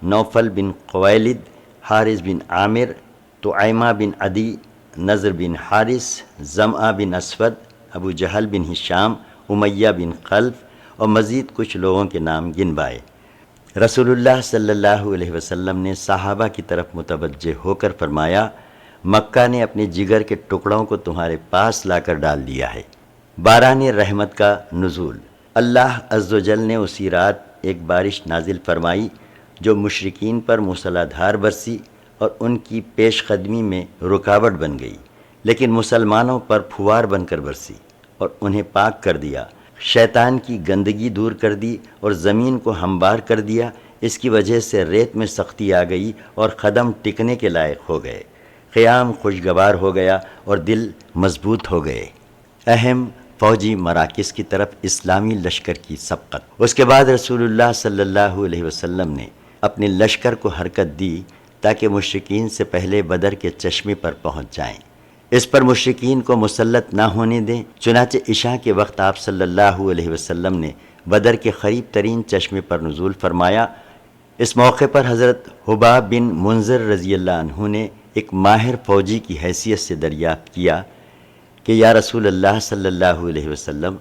نوفل بن قویلد، حارث بن عامر، طعیمہ بن عدی، نضر بن حارث، زمعہ بن اسود، ابو جہل بن ہشام، امیہ بن خلف اور مزید کچھ لوگوں کے نام گنوائے۔ رسول اللہ صلی اللہ علیہ وسلم نے صحابہ کی طرف متوجہ ہو کر فرمایا، مکہ نے اپنے جگر کے ٹکڑوں کو تمہارے پاس لا کر ڈال دیا ہے۔ باران رحمت کا نزول۔ اللہ عز و جل نے اسی رات ایک بارش نازل فرمائی جو مشرکین پر موسلا دھار برسی اور ان کی پیش قدمی میں رکاوٹ بن گئی، لیکن مسلمانوں پر پھوار بن کر برسی اور انہیں پاک کر دیا، شیطان کی گندگی دور کر دی اور زمین کو ہموار کر دیا۔ اس کی وجہ سے ریت میں سختی آ گئی اور قدم ٹکنے کے لائق ہو گئے، قیام خوشگوار ہو گیا اور دل مضبوط ہو گئے۔ اہم فوجی مراکز کی طرف اسلامی لشکر کی سبقت۔ اس کے بعد رسول اللہ صلی اللہ علیہ وسلم نے اپنے لشکر کو حرکت دی تاکہ مشرکین سے پہلے بدر کے چشمے پر پہنچ جائیں، اس پر مشرکین کو مسلط نہ ہونے دیں۔ چنانچہ عشاء کے وقت آپ صلی اللہ علیہ وسلم نے بدر کے قریب ترین چشمے پر نزول فرمایا۔ اس موقع پر حضرت حباب بن منذر رضی اللہ عنہ نے ایک ماہر فوجی کی حیثیت سے دریافت کیا کہ یا رسول اللہ صلی اللہ علیہ وسلم،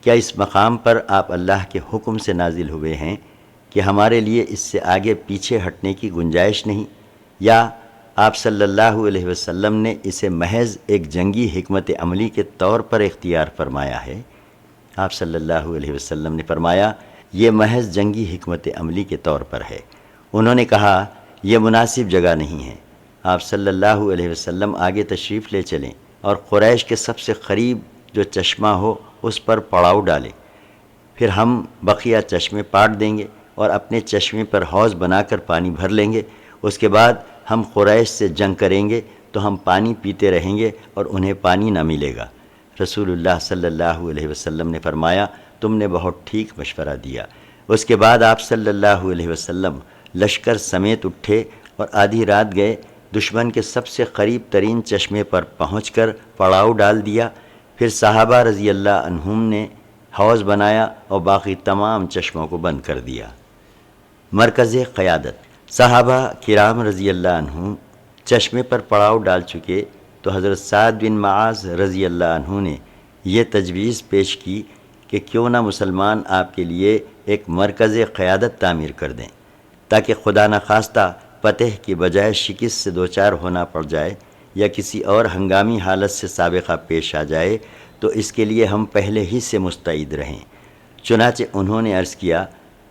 کیا اس مقام پر آپ اللہ کے حکم سے نازل ہوئے ہیں کہ ہمارے لیے اس سے آگے پیچھے ہٹنے کی گنجائش نہیں، یا آپ صلی اللہ علیہ وسلم نے اسے محض ایک جنگی حکمت عملی کے طور پر اختیار فرمایا ہے؟ آپ صلی اللہ علیہ وسلم نے فرمایا، یہ محض جنگی حکمت عملی کے طور پر ہے۔ انہوں نے کہا، یہ مناسب جگہ نہیں ہے۔ آپ صلی اللہ علیہ وسلم آگے تشریف لے چلیں اور قریش کے سب سے قریب جو چشمہ ہو اس پر پڑاؤ ڈالیں، پھر ہم بقیہ چشمے پاٹ دیں گے اور اپنے چشمے پر حوض بنا کر پانی بھر لیں گے۔ اس کے بعد ہم قریش سے جنگ کریں گے تو ہم پانی پیتے رہیں گے اور انہیں پانی نہ ملے گا۔ رسول اللہ صلی اللہ علیہ وسلم نے فرمایا، تم نے بہت ٹھیک مشورہ دیا۔ اس کے بعد آپ صلی اللہ علیہ وسلم لشکر سمیت اٹھے اور آدھی رات گئے، دشمن کے سب سے قریب ترین چشمے پر پہنچ کر پڑاؤ ڈال دیا۔ پھر صحابہ رضی اللہ عنہم نے حوض بنایا اور باقی تمام چشموں کو بند کر دیا۔ مرکز قیادت۔ صحابہ کرام رضی اللہ عنہ چشمے پر پڑاؤ ڈال چکے تو حضرت سعد بن معاذ رضی اللہ عنہ نے یہ تجویز پیش کی کہ کیوں نہ مسلمان آپ کے لیے ایک مرکز قیادت تعمیر کر دیں، تاکہ خدا نخواستہ فتح کی بجائے شکست سے دوچار ہونا پڑ جائے یا کسی اور ہنگامی حالت سے سابقہ پیش آ جائے تو اس کے لیے ہم پہلے ہی سے مستعد رہیں۔ چنانچہ انہوں نے عرض کیا،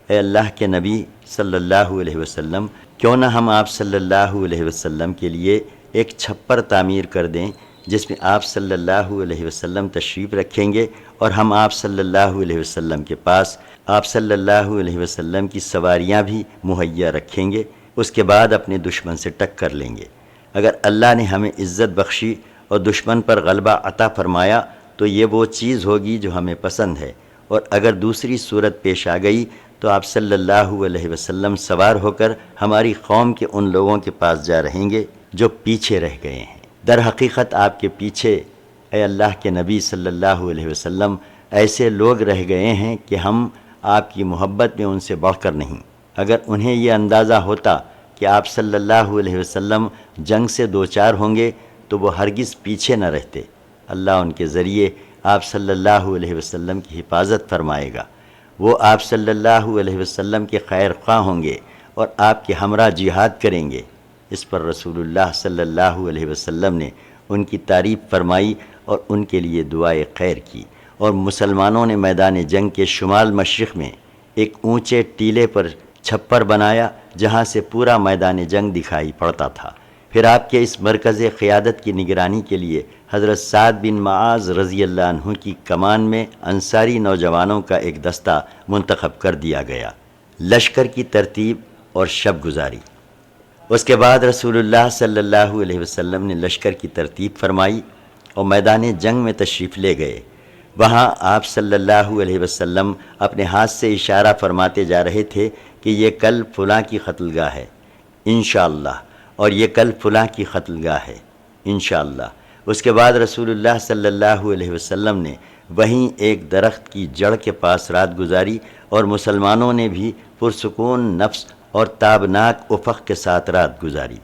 اے اللہ کے نبی صلی اللہ علیہ وسلم، کیوں نہ ہم آپ صلی اللہ علیہ وسلم کے لیے ایک چھپر تعمیر کر دیں جس میں آپ صلی اللہ علیہ وسلم تشریف رکھیں گے اور ہم آپ صلی اللہ علیہ وسلم کے پاس آپ صلی اللہ علیہ وسلم کی سواریاں بھی مہیا رکھیں گے۔ اس کے بعد اپنے دشمن سے ٹکر لیں گے۔ اگر اللہ نے ہمیں عزت بخشی اور دشمن پر غلبہ عطا فرمایا تو یہ وہ چیز ہوگی جو ہمیں پسند ہے، اور اگر دوسری صورت پیش آ گئی تو آپ صلی اللہ علیہ وسلم سوار ہو کر ہماری قوم کے ان لوگوں کے پاس جا رہیں گے جو پیچھے رہ گئے ہیں۔ در حقیقت آپ کے پیچھے اے اللہ کے نبی صلی اللہ علیہ وسلم ایسے لوگ رہ گئے ہیں کہ ہم آپ کی محبت میں ان سے بڑھ کر نہیں۔ اگر انہیں یہ اندازہ ہوتا کہ آپ صلی اللہ علیہ وسلم جنگ سے دوچار ہوں گے تو وہ ہرگز پیچھے نہ رہتے۔ اللہ ان کے ذریعے آپ صلی اللہ علیہ وسلم کی حفاظت فرمائے گا۔ وہ آپ صلی اللہ علیہ وسلم کے خیر خواہ ہوں گے اور آپ کے ہمراہ جہاد کریں گے۔ اس پر رسول اللہ صلی اللہ علیہ وسلم نے ان کی تعریف فرمائی اور ان کے لیے دعائے خیر کی، اور مسلمانوں نے میدان جنگ کے شمال مشرق میں ایک اونچے ٹیلے پر چھپر بنایا جہاں سے پورا میدان جنگ دکھائی پڑتا تھا۔ پھر آپ کے اس مرکز قیادت کی نگرانی کے لیے حضرت سعد بن معاذ رضی اللہ عنہ کی کمان میں انصاری نوجوانوں کا ایک دستہ منتخب کر دیا گیا۔ لشکر کی ترتیب اور شب گزاری۔ اس کے بعد رسول اللہ صلی اللہ علیہ وسلم نے لشکر کی ترتیب فرمائی اور میدان جنگ میں تشریف لے گئے۔ وہاں آپ صلی اللہ علیہ وسلم اپنے ہاتھ سے اشارہ فرماتے جا رہے تھے کہ یہ کل فلاں کی قتل گاہ ہے انشاءاللہ، اور یہ کل فلاں کی قتل گاہ ہے انشاءاللہ۔ اس کے بعد رسول اللہ صلی اللہ علیہ وسلم نے وہیں ایک درخت کی جڑ کے پاس رات گزاری، اور مسلمانوں نے بھی پرسکون نفس اور تابناک افق کے ساتھ رات گزاری۔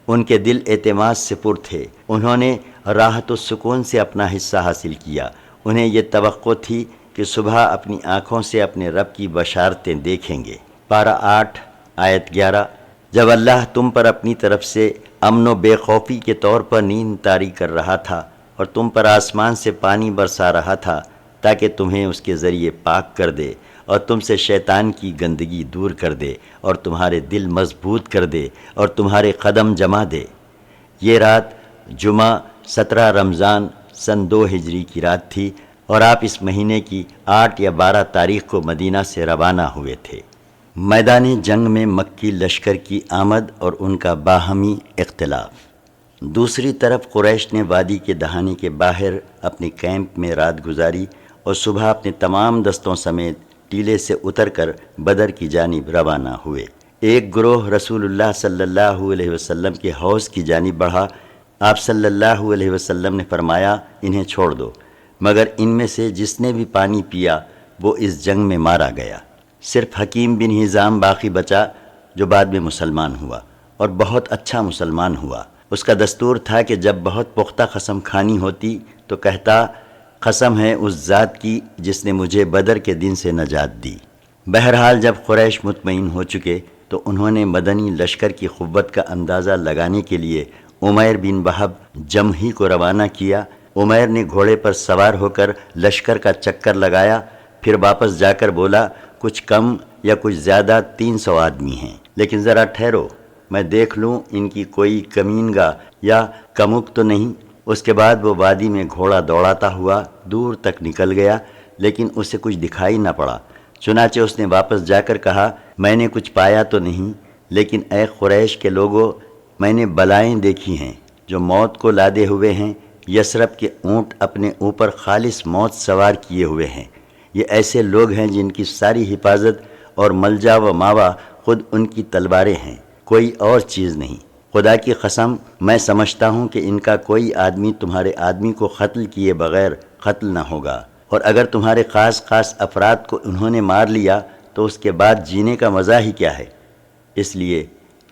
ان کے دل اعتماد سے پر تھے، انہوں نے راحت و سکون سے اپنا حصہ حاصل کیا۔ انہیں یہ توقع تھی کہ صبح اپنی آنکھوں سے اپنے رب کی بشارتیں دیکھیں گے۔ پارہ 8 آیت 11۔ جب اللہ تم پر اپنی طرف سے امن و بے خوفی کے طور پر نیند طاری کر رہا تھا اور تم پر آسمان سے پانی برسا رہا تھا تاکہ تمہیں اس کے ذریعے پاک کر دے اور تم سے شیطان کی گندگی دور کر دے اور تمہارے دل مضبوط کر دے اور تمہارے قدم جما دے۔ یہ رات جمعہ 17 رمضان سن 2 ہجری کی رات تھی، اور آپ اس مہینے کی 8 یا 12 تاریخ کو مدینہ سے روانہ ہوئے تھے۔ میدان جنگ میں مکی لشکر کی آمد اور ان کا باہمی اختلاف۔ دوسری طرف قریش نے وادی کے دہانے کے باہر اپنے کیمپ میں رات گزاری اور صبح اپنے تمام دستوں سمیت ٹیلے سے اتر کر بدر کی جانب روانہ ہوئے۔ ایک گروہ رسول اللہ صلی اللہ علیہ وسلم کے حوض کی جانب بڑھا۔ آپ صلی اللہ علیہ وسلم نے فرمایا انہیں چھوڑ دو، مگر ان میں سے جس نے بھی پانی پیا وہ اس جنگ میں مارا گیا۔ صرف حکیم بن حزام باقی بچا جو بعد میں مسلمان ہوا اور بہت اچھا مسلمان ہوا۔ اس کا دستور تھا کہ جب بہت پختہ قسم کھانی ہوتی تو کہتا قسم ہے اس ذات کی جس نے مجھے بدر کے دن سے نجات دی۔ بہرحال جب قریش مطمئن ہو چکے تو انہوں نے مدنی لشکر کی قوت کا اندازہ لگانے کے لیے عمیر بن وہب جمحی کو روانہ کیا۔ عمیر نے گھوڑے پر سوار ہو کر لشکر کا چکر لگایا، پھر واپس جا کر بولا کچھ کم یا کچھ زیادہ 300 آدمی ہیں، لیکن ذرا ٹھہرو میں دیکھ لوں ان کی کوئی کمینگاہ یا کمک تو نہیں۔ اس کے بعد وہ وادی میں گھوڑا دوڑاتا ہوا دور تک نکل گیا، لیکن اسے کچھ دکھائی نہ پڑا۔ چنانچہ اس نے واپس جا کر کہا میں نے کچھ پایا تو نہیں، لیکن اے قریش کے لوگوں میں نے بلائیں دیکھی ہیں جو موت کو لادے ہوئے ہیں۔ یثرب کے اونٹ اپنے اوپر خالص موت سوار کیے ہوئے ہیں۔ یہ ایسے لوگ ہیں جن کی ساری حفاظت اور ملجا و ماوا خود ان کی تلواریں ہیں، کوئی اور چیز نہیں۔ خدا کی قسم میں سمجھتا ہوں کہ ان کا کوئی آدمی تمہارے آدمی کو قتل کیے بغیر قتل نہ ہوگا، اور اگر تمہارے خاص افراد کو انہوں نے مار لیا تو اس کے بعد جینے کا مزہ ہی کیا ہے؟ اس لیے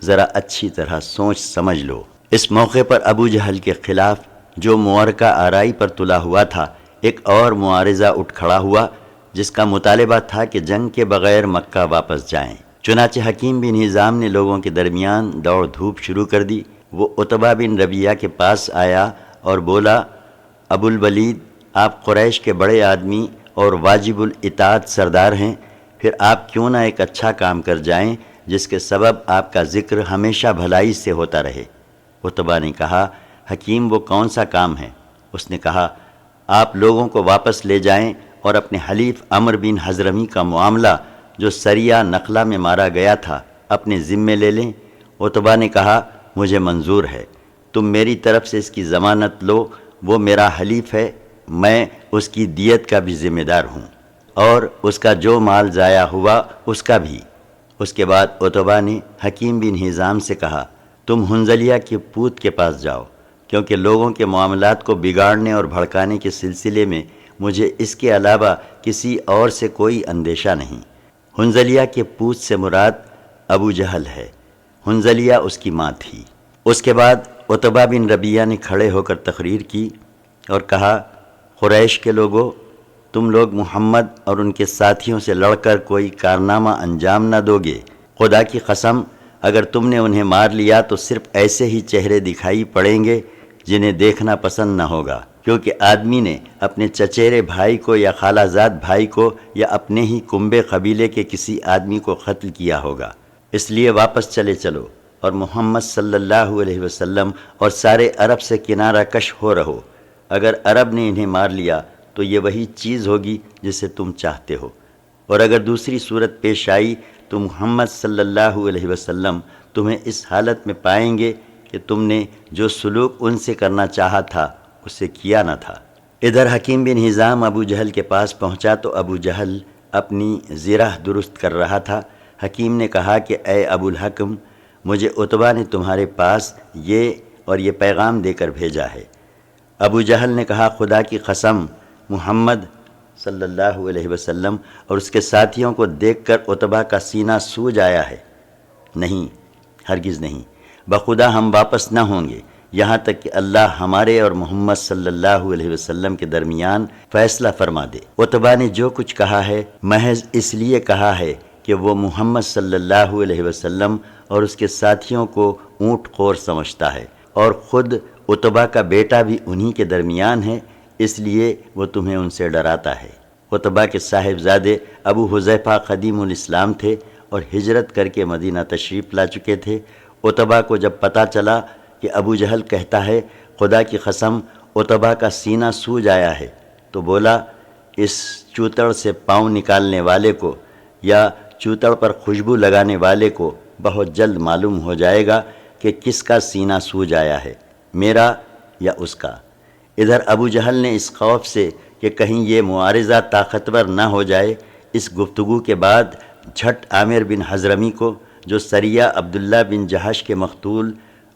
ذرا اچھی طرح سوچ سمجھ لو۔ اس موقع پر ابو جہل کے خلاف جو معرکہ آرائی پر تلا ہوا تھا، ایک اور معارضہ اٹھ کھڑا ہوا جس کا مطالبہ تھا کہ جنگ کے بغیر مکہ واپس جائیں۔ چنانچہ حکیم بن حزام نے لوگوں کے درمیان دوڑ دھوپ شروع کر دی۔ وہ عتبہ بن ربیعہ کے پاس آیا اور بولا ابو الولید آپ قریش کے بڑے آدمی اور واجب الاطاعت سردار ہیں، پھر آپ کیوں نہ ایک اچھا کام کر جائیں جس کے سبب آپ کا ذکر ہمیشہ بھلائی سے ہوتا رہے۔ عتبہ نے کہا حکیم وہ کون سا کام ہے؟ اس نے کہا آپ لوگوں کو واپس لے جائیں اور اپنے حلیف عمرو بن حضرمی کا معاملہ جو سریہ نخلہ میں مارا گیا تھا اپنے ذمے لے لیں۔ عتبہ نے کہا مجھے منظور ہے، تم میری طرف سے اس کی ضمانت لو، وہ میرا حلیف ہے، میں اس کی دیت کا بھی ذمہ دار ہوں اور اس کا جو مال ضائع ہوا اس کا بھی۔ اس کے بعد عتبہ نے حکیم بن حزام سے کہا تم حنظلیہ کے پوت کے پاس جاؤ، کیونکہ لوگوں کے معاملات کو بگاڑنے اور بھڑکانے کے سلسلے میں مجھے اس کے علاوہ کسی اور سے کوئی اندیشہ نہیں۔ حنظلیہ کے پوت سے مراد ابو جہل ہے، حنظلیہ اس کی ماں تھی۔ اس کے بعد عتبہ بن ربیعہ نے کھڑے ہو کر تقریر کی اور کہا قریش کے لوگوں، تم لوگ محمد اور ان کے ساتھیوں سے لڑ کر کوئی کارنامہ انجام نہ دو گے۔ خدا کی قسم اگر تم نے انہیں مار لیا تو صرف ایسے ہی چہرے دکھائی پڑیں گے جنہیں دیکھنا پسند نہ ہوگا، کیونکہ آدمی نے اپنے چچیرے بھائی کو یا خالہ زاد بھائی کو یا اپنے ہی کنبے قبیلے کے کسی آدمی کو قتل کیا ہوگا۔ اس لیے واپس چلے چلو اور محمد صلی اللہ علیہ وسلم اور سارے عرب سے کنارہ کش ہو رہو۔ اگر عرب نے انہیں مار لیا تو یہ وہی چیز ہوگی جسے تم چاہتے ہو، اور اگر دوسری صورت پیش آئی تو محمد صلی اللہ علیہ وسلم تمہیں اس حالت میں پائیں گے کہ تم نے جو سلوک ان سے کرنا چاہا تھا اسے کیا نہ تھا۔ ادھر حکیم بن حزام ابو جہل کے پاس پہنچا تو ابو جہل اپنی زرہ درست کر رہا تھا۔ حکیم نے کہا کہ اے ابو الحکم، مجھے عتبہ نے تمہارے پاس یہ پیغام دے کر بھیجا ہے۔ ابو جہل نے کہا خدا کی قسم محمد صلی اللہ علیہ وسلم اور اس کے ساتھیوں کو دیکھ کر عتبہ کا سینہ سوج آیا ہے۔ نہیں، ہرگز نہیں، بخدا ہم واپس نہ ہوں گے یہاں تک کہ اللہ ہمارے اور محمد صلی اللہ علیہ وسلم کے درمیان فیصلہ فرما دے۔ عتبہ نے جو کچھ کہا ہے محض اس لیے کہا ہے کہ وہ محمد صلی اللہ علیہ وسلم اور اس کے ساتھیوں کو اونٹ خور سمجھتا ہے، اور خود عتبہ کا بیٹا بھی انہی کے درمیان ہے، اس لیے وہ تمہیں ان سے ڈراتا ہے۔ عتبہ کے صاحبزادے ابو حذیفہ قدیم الاسلام تھے اور ہجرت کر کے مدینہ تشریف لا چکے تھے۔ عتبہ کو جب پتہ چلا کہ ابو جہل کہتا ہے خدا کی قسم عتبہ کا سینہ سوج آیا ہے، تو بولا اس چوتڑ سے پاؤں نکالنے والے کو یا چوتڑ پر خوشبو لگانے والے کو بہت جلد معلوم ہو جائے گا کہ کس کا سینہ سوج آیا ہے، میرا یا اس کا۔ ادھر ابو جہل نے اس خوف سے کہ کہیں یہ معارضہ طاقتور نہ ہو جائے، اس گفتگو کے بعد جھٹ عامر بن حضرمی کو جو سریہ عبداللہ بن جہش کے مقتول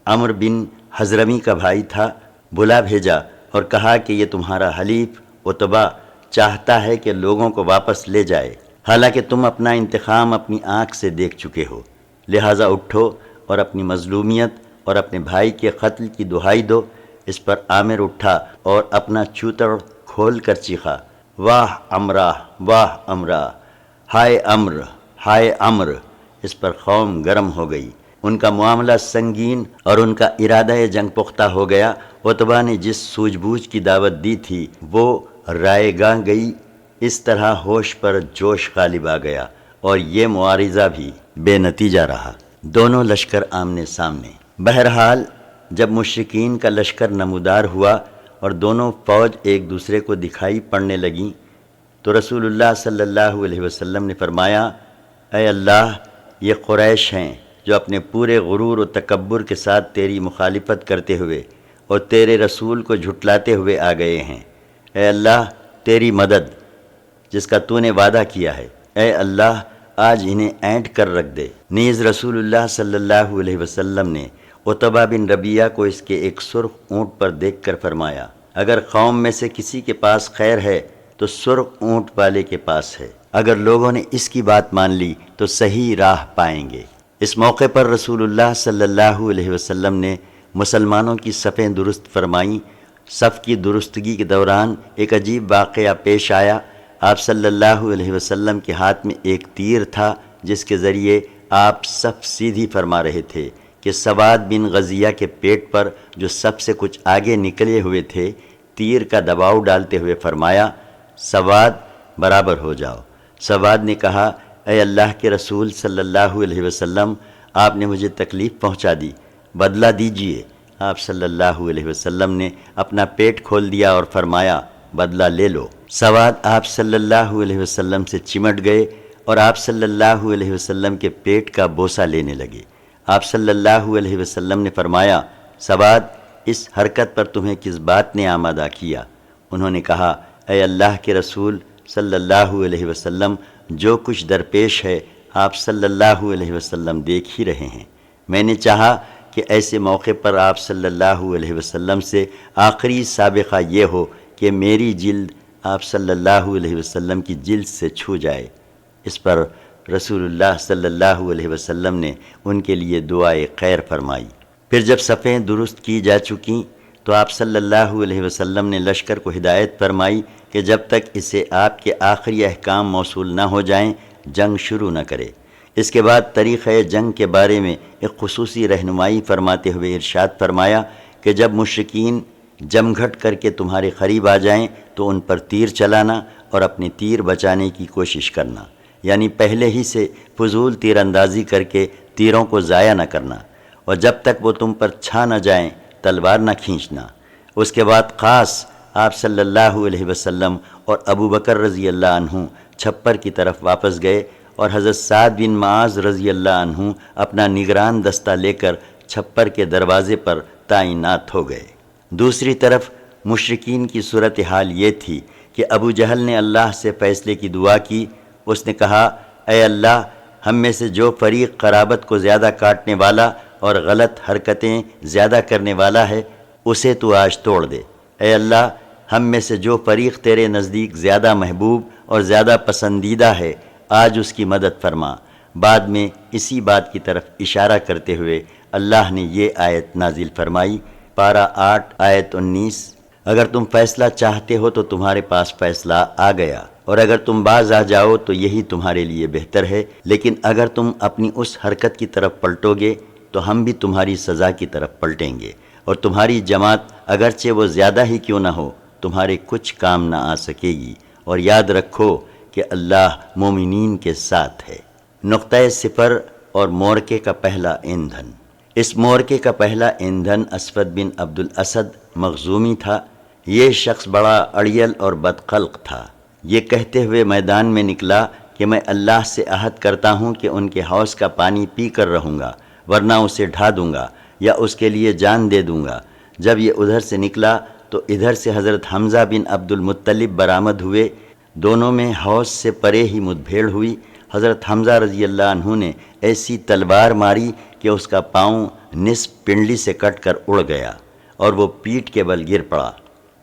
عمرو بن حضرمی کا بھائی تھا بلا بھیجا اور کہا کہ یہ تمہارا حلیف عتبہ چاہتا ہے کہ لوگوں کو واپس لے جائے، حالانکہ تم اپنا انتقام اپنی آنکھ سے دیکھ چکے ہو، لہٰذا اٹھو اور اپنی مظلومیت اور اپنے بھائی کے قتل کی دہائی دو۔ اس پر عامر اٹھا اور اپنا چوتڑ کھول کر چیخا، واہ امرا، واہ امرا، ہائے امر، ہائے امر۔ اس پر قوم گرم ہو گئی، ان کا معاملہ سنگین اور ان کا ارادہ جنگ پختہ ہو گیا۔ عتبہ نے جس سوجھ بوجھ کی دعوت دی تھی وہ رائے گاہ گئی، اس طرح ہوش پر جوش غالب آ گیا اور یہ معارضہ بھی بے نتیجہ رہا۔ دونوں لشکر آمنے سامنے۔ بہرحال جب مشرکین کا لشکر نمودار ہوا اور دونوں فوج ایک دوسرے کو دکھائی پڑنے لگیں تو رسول اللہ صلی اللہ علیہ وسلم نے فرمایا، اے اللہ، یہ قریش ہیں جو اپنے پورے غرور و تکبر کے ساتھ تیری مخالفت کرتے ہوئے اور تیرے رسول کو جھٹلاتے ہوئے آ گئے ہیں۔ اے اللہ، تیری مدد جس کا تو نے وعدہ کیا ہے، اے اللہ آج انہیں اینٹ کر رکھ دے۔ نیز رسول اللہ صلی اللہ علیہ وسلم نے عتبہ بن ربیعہ کو اس کے ایک سرخ اونٹ پر دیکھ کر فرمایا، اگر قوم میں سے کسی کے پاس خیر ہے تو سرخ اونٹ والے کے پاس ہے، اگر لوگوں نے اس کی بات مان لی تو صحیح راہ پائیں گے۔ اس موقع پر رسول اللہ صلی اللہ علیہ وسلم نے مسلمانوں کی صفیں درست فرمائیں۔ صف کی درستگی کے دوران ایک عجیب واقعہ پیش آیا۔ آپ صلی اللہ علیہ وسلم کے ہاتھ میں ایک تیر تھا جس کے ذریعے آپ صف سیدھی فرما رہے تھے کہ سواد بن غزیہ کے پیٹ پر جو سب سے کچھ آگے نکلے ہوئے تھے تیر کا دباؤ ڈالتے ہوئے فرمایا، سواد برابر ہو جاؤ۔ سواد نے کہا، اے اللہ کے رسول صلی اللہ علیہ وسلم، آپ نے مجھے تکلیف پہنچا دی، بدلہ دیجئے۔ آپ صلی اللہ علیہ وسلم نے اپنا پیٹ کھول دیا اور فرمایا بدلہ لے لو۔ سواد آپ صلی اللہ علیہ وسلم سے چمٹ گئے اور آپ صلی اللہ علیہ وسلم کے پیٹ کا بوسہ لینے لگے۔ آپ صلی اللہ علیہ وسلم نے فرمایا سواد اس حرکت پر تمہیں کس بات نے آمادہ کیا؟ انہوں نے کہا اے اللہ کے رسول صلی اللہ علیہ وسلم، جو کچھ درپیش ہے آپ صلی اللہ علیہ وسلم دیکھ ہی رہے ہیں۔ میں نے چاہا کہ ایسے موقع پر آپ صلی اللہ علیہ وسلم سے آخری سابقہ یہ ہو کہ میری جلد آپ صلی اللہ علیہ وسلم کی جلد سے چھو جائے۔ اس پر رسول اللہ صلی اللہ علیہ وسلم نے ان کے لیے دعائے خیر فرمائی۔ پھر جب صفیں درست کی جا چکیں تو آپ صلی اللہ علیہ وسلم نے لشکر کو ہدایت فرمائی کہ جب تک اسے آپ کے آخری احکام موصول نہ ہو جائیں جنگ شروع نہ کرے۔ اس کے بعد طریقۂ جنگ کے بارے میں ایک خصوصی رہنمائی فرماتے ہوئے ارشاد فرمایا کہ جب مشرکین جم گھٹ کر کے تمہارے قریب آ جائیں تو ان پر تیر چلانا اور اپنے تیر بچانے کی کوشش کرنا، یعنی پہلے ہی سے فضول تیر اندازی کر کے تیروں کو ضائع نہ کرنا، اور جب تک وہ تم پر چھا نہ جائیں تلوار نہ کھینچنا۔ اس کے بعد خاص آپ صلی اللہ علیہ وسلم اور ابو بکر رضی اللہ عنہ چھپر کی طرف واپس گئے اور حضرت سعد بن معاذ رضی اللہ عنہ اپنا نگران دستہ لے کر چھپر کے دروازے پر تعینات ہو گئے۔ دوسری طرف مشرکین کی صورتحال یہ تھی کہ ابو جہل نے اللہ سے فیصلے کی دعا کی۔ اس نے کہا اے اللہ، ہم میں سے جو فریق قرابت کو زیادہ کاٹنے والا اور غلط حرکتیں زیادہ کرنے والا ہے اسے تو آج توڑ دے۔ اے اللہ، ہم میں سے جو فریق تیرے نزدیک زیادہ محبوب اور زیادہ پسندیدہ ہے آج اس کی مدد فرما۔ بعد میں اسی بات کی طرف اشارہ کرتے ہوئے اللہ نے یہ آیت نازل فرمائی، پارہ 8 آیت 19، اگر تم فیصلہ چاہتے ہو تو تمہارے پاس فیصلہ آ گیا، اور اگر تم باز آ جاؤ تو یہی تمہارے لیے بہتر ہے، لیکن اگر تم اپنی اس حرکت کی طرف پلٹو گے تو ہم بھی تمہاری سزا کی طرف پلٹیں گے، اور تمہاری جماعت اگرچہ وہ زیادہ ہی کیوں نہ ہو تمہارے کچھ کام نہ آ سکے گی، اور یاد رکھو کہ اللہ مومنین کے ساتھ ہے۔ نقطۂ صفر اور مورکے کا پہلا ایندھن۔ اس مورکے کا ایندھن ایندھن اسود بن عبد الاسد مخزومی تھا۔ یہ شخص بڑا اڑیل اور بدخلق تھا۔ یہ کہتے ہوئے میدان میں نکلا کہ میں اللہ سے عہد کرتا ہوں کہ ان کے حوض کا پانی پی کر رہوں گا، ورنہ اسے ڈھا دوں گا یا اس کے لیے جان دے دوں گا۔ جب یہ ادھر سے نکلا تو ادھر سے حضرت حمزہ بن عبد المطلب برآمد ہوئے۔ دونوں میں حوض سے پرے ہی مدبھیڑ ہوئی۔ حضرت حمزہ رضی اللہ عنہ نے ایسی تلوار ماری کہ اس کا پاؤں نصف پنڈلی سے کٹ کر اڑ گیا اور وہ پیٹھ کے بل گر پڑا۔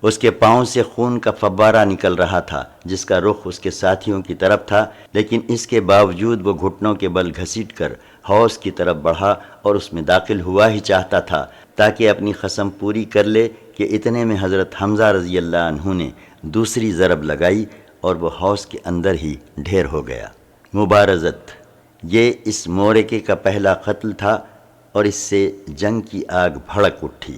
اس کے پاؤں سے خون کا فوارہ نکل رہا تھا جس کا رخ اس کے ساتھیوں کی طرف تھا، لیکن اس کے باوجود وہ گھٹنوں کے بل گھسیٹ کر حوض کی طرف بڑھا اور اس میں داخل ہوا ہی چاہتا تھا تاکہ اپنی قسم پوری کر لے کہ اتنے میں حضرت حمزہ رضی اللہ عنہ نے دوسری ضرب لگائی اور وہ حوض کے اندر ہی ڈھیر ہو گیا۔ مبارزت، یہ اس مورکے کا پہلا قتل تھا اور اس سے جنگ کی آگ بھڑک اٹھی۔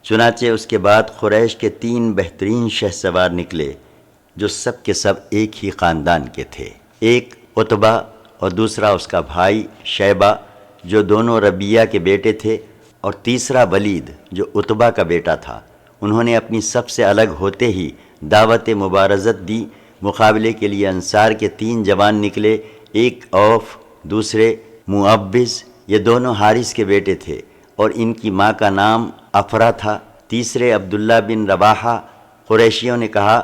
چنانچہ اس کے بعد قریش کے 3 بہترین شہسوار نکلے جو سب کے سب ایک ہی خاندان کے تھے۔ ایک عتبہ اور دوسرا اس کا بھائی شیبہ جو دونوں ربیہ کے بیٹے تھے، اور تیسرا ولید جو عتبہ کا بیٹا تھا۔ انہوں نے اپنی سب سے الگ ہوتے ہی دعوت مبارزت دی۔ مقابلے کے لیے انصار کے 3 جوان نکلے، ایک اوف، دوسرے معبز، یہ دونوں حارث کے بیٹے تھے اور ان کی ماں کا نام افرا تھا، تیسرے عبداللہ بن رواحہ۔ قریشیوں نے کہا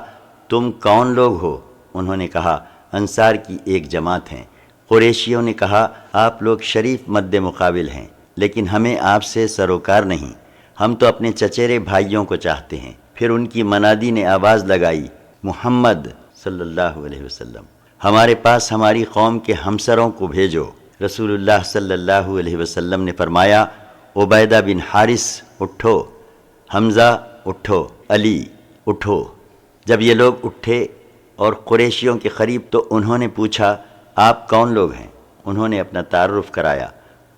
تم کون لوگ ہو؟ انہوں نے کہا انصار کی ایک جماعت ہیں۔ قریشیوں نے کہا آپ لوگ شریف مد مقابل ہیں، لیکن ہمیں آپ سے سروکار نہیں، ہم تو اپنے چچیرے بھائیوں کو چاہتے ہیں۔ پھر ان کی منادی نے آواز لگائی محمد صلی اللہ علیہ وسلم، ہمارے پاس ہماری قوم کے ہمسروں کو بھیجو۔ رسول اللہ صلی اللہ علیہ وسلم نے فرمایا عبیدہ بن حارث اٹھو، حمزہ اٹھو، علی اٹھو۔ جب یہ لوگ اٹھے اور قریشیوں کے قریب تو انہوں نے پوچھا آپ کون لوگ ہیں؟ انہوں نے اپنا تعارف کرایا۔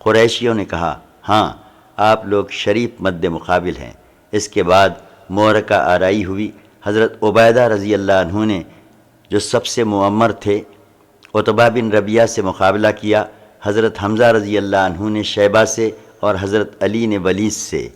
قریشیوں نے کہا ہاں آپ لوگ شریف مد مقابل ہیں۔ اس کے بعد معرکہ آرائی ہوئی۔ حضرت عبیدہ رضی اللہ عنہ نے جو سب سے معمر تھے عتبہ بن ربیہ سے مقابلہ کیا، حضرت حمزہ رضی اللہ عنہ نے شیبہ سے اور حضرت علی نے ولید سے۔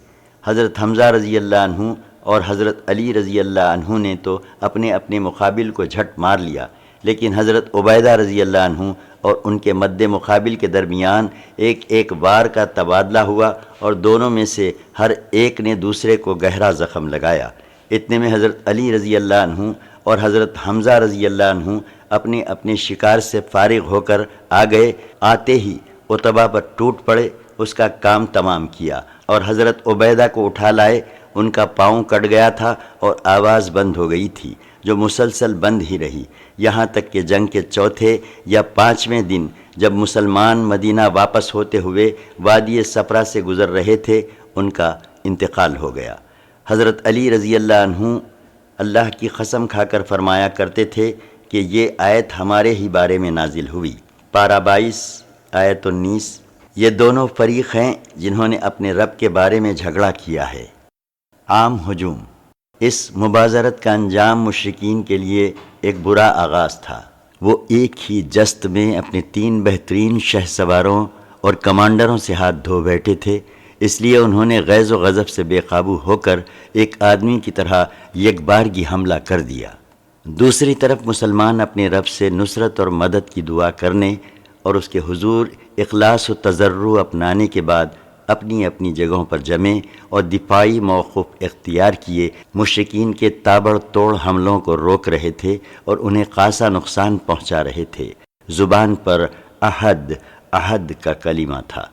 حضرت حمزہ رضی اللہ عنہ اور حضرت علی رضی اللہ عنہ نے تو اپنے اپنے مقابل کو جھٹ مار لیا، لیکن حضرت عبیدہ رضی اللہ عنہ اور ان کے مد مقابل کے درمیان ایک ایک وار کا تبادلہ ہوا اور دونوں میں سے ہر ایک نے دوسرے کو گہرا زخم لگایا۔ اتنے میں حضرت علی رضی اللہ عنہ اور حضرت حمزہ رضی اللہ عنہ اپنے اپنے شکار سے فارغ ہو کر آ گئے۔ آتے ہی عتبہ پر ٹوٹ پڑے، اس کا کام تمام کیا اور حضرت عبیدہ کو اٹھا لائے۔ ان کا پاؤں کٹ گیا تھا اور آواز بند ہو گئی تھی، جو مسلسل بند ہی رہی، یہاں تک کہ جنگ کے چوتھے یا پانچویں دن جب مسلمان مدینہ واپس ہوتے ہوئے وادی صفرا سے گزر رہے تھے، ان کا انتقال ہو گیا۔ حضرت علی رضی اللہ عنہ اللہ کی قسم کھا کر فرمایا کرتے تھے کہ یہ آیت ہمارے ہی بارے میں نازل ہوئی۔ پارہ 22 آیت 19۔ یہ دونوں فریق ہیں جنہوں نے اپنے رب کے بارے میں جھگڑا کیا ہے۔ عام ہجوم۔ اس مبازرت کا انجام مشرکین کے لیے ایک برا آغاز تھا۔ وہ ایک ہی جست میں اپنے 3 بہترین شہ سواروں اور کمانڈروں سے ہاتھ دھو بیٹھے تھے، اس لیے انہوں نے غیظ و غضب سے بے قابو ہو کر ایک آدمی کی طرح یکبارگی حملہ کر دیا۔ دوسری طرف مسلمان اپنے رب سے نصرت اور مدد کی دعا کرنے اور اس کے حضور اخلاص و تضرع اپنانے کے بعد اپنی اپنی جگہوں پر جمے اور دفاعی موقف اختیار کیے مشرکین کے تابڑ توڑ حملوں کو روک رہے تھے اور انہیں خاصا نقصان پہنچا رہے تھے۔ زبان پر احد احد کا کلمہ تھا۔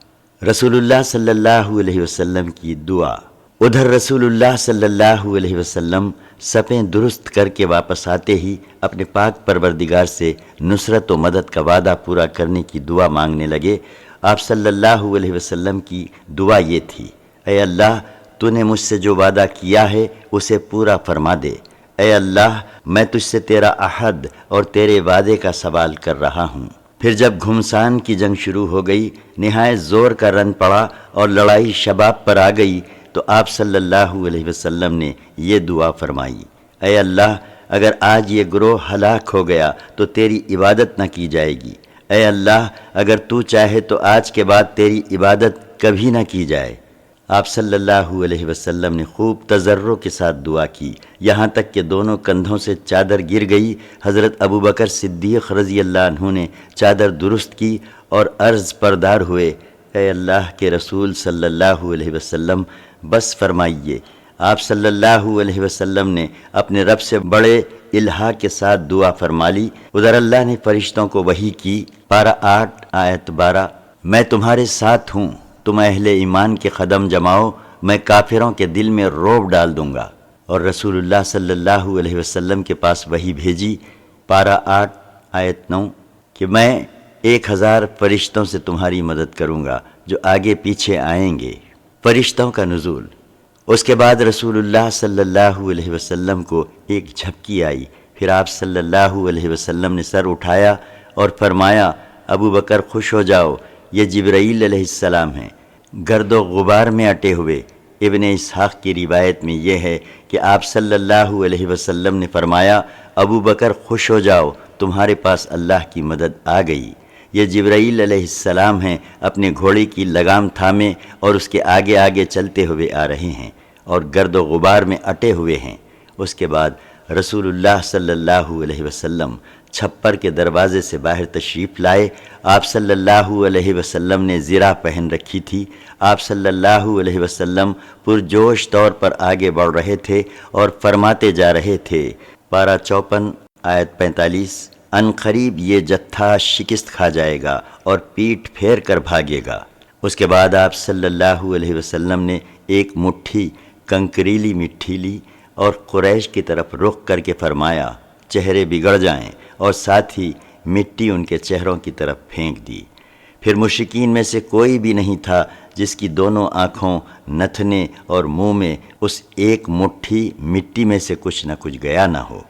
رسول اللہ صلی اللہ علیہ وسلم کی دعا۔ ادھر رسول اللہ صلی اللہ علیہ وسلم صفیں درست کر کے واپس آتے ہی اپنے پاک پروردگار سے نصرت و مدد کا وعدہ پورا کرنے کی دعا مانگنے لگے۔ آپ صلی اللہ علیہ وسلم کی دعا یہ تھی: اے اللہ، تو نے مجھ سے جو وعدہ کیا ہے اسے پورا فرما دے۔ اے اللہ، میں تجھ سے تیرا عہد اور تیرے وعدے کا سوال کر رہا ہوں۔ پھر جب گھمسان کی جنگ شروع ہو گئی، نہایت زور کا رن پڑا اور لڑائی شباب پر آ گئی، تو آپ صلی اللہ علیہ وسلم نے یہ دعا فرمائی: اے اللہ، اگر آج یہ گروہ ہلاک ہو گیا تو تیری عبادت نہ کی جائے گی۔ اے اللہ، اگر تو چاہے تو آج کے بعد تیری عبادت کبھی نہ کی جائے۔ آپ صلی اللہ علیہ وسلم نے خوب تضرع کے ساتھ دعا کی، یہاں تک کہ دونوں کندھوں سے چادر گر گئی۔ حضرت ابوبکر صدیق رضی اللہ عنہ نے چادر درست کی اور عرض پردار ہوئے: اے اللہ کے رسول صلی اللہ علیہ وسلم، بس فرمائیے۔ آپ صلی اللہ علیہ وسلم نے اپنے رب سے بڑے الہا کے ساتھ دعا فرما لی۔ ادھر اللہ نے فرشتوں کو وحی کی۔ پارہ 8 آیت 12۔ میں تمہارے ساتھ ہوں، تم اہل ایمان کے قدم جماؤ، میں کافروں کے دل میں رعب ڈال دوں گا۔ اور رسول اللہ صلی اللہ علیہ وسلم کے پاس وحی بھیجی۔ پارہ 8 آیت 9 کہ میں 1000 فرشتوں سے تمہاری مدد کروں گا جو آگے پیچھے آئیں گے۔ فرشتوں کا نزول۔ اس کے بعد رسول اللہ صلی اللہ علیہ وسلم کو ایک جھپکی آئی۔ پھر آپ صلی اللہ علیہ وسلم نے سر اٹھایا اور فرمایا: ابو بکر خوش ہو جاؤ، یہ جبرائیل علیہ السلام ہیں، گرد و غبار میں اٹے ہوئے۔ ابن اسحاق کی روایت میں یہ ہے کہ آپ صلی اللہ علیہ وسلم نے فرمایا: ابو بکر خوش ہو جاؤ، تمہارے پاس اللہ کی مدد آ گئی۔ یہ جبرائیل علیہ السلام ہیں، اپنے گھوڑے کی لگام تھامے اور اس کے آگے آگے چلتے ہوئے آ رہے ہیں اور گرد و غبار میں اٹے ہوئے ہیں۔ اس کے بعد رسول اللہ صلی اللہ علیہ وسلم چھپر کے دروازے سے باہر تشریف لائے۔ آپ صلی اللہ علیہ وسلم نے زرہ پہن رکھی تھی۔ آپ صلی اللہ علیہ وسلم پرجوش طور پر آگے بڑھ رہے تھے اور فرماتے جا رہے تھے۔ پارہ 54 آیت 45۔ ان قریب یہ جتھا شکست کھا جائے گا اور پیٹھ پھیر کر بھاگے گا۔ اس کے بعد آپ صلی اللہ علیہ وسلم نے ایک مٹھی کنکریلی مٹی لی اور قریش کی طرف رخ کر کے فرمایا: چہرے بگڑ جائیں، اور ساتھ ہی مٹی ان کے چہروں کی طرف پھینک دی۔ پھر مشرکین میں سے کوئی بھی نہیں تھا جس کی دونوں آنکھوں، نتھنے اور منہ میں اس ایک مٹھی مٹی میں سے کچھ نہ کچھ گیا نہ ہو۔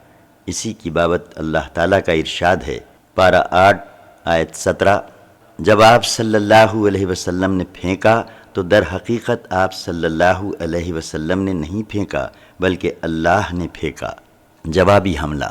اسی کی بابت اللہ تعالیٰ کا ارشاد ہے۔ پارہ 8 آیت 17۔ جب آپ صلی اللہ علیہ وسلم نے پھینکا تو در حقیقت آپ صلی اللہ علیہ وسلم نے نہیں پھینکا بلکہ اللہ نے پھینکا۔ جوابی حملہ۔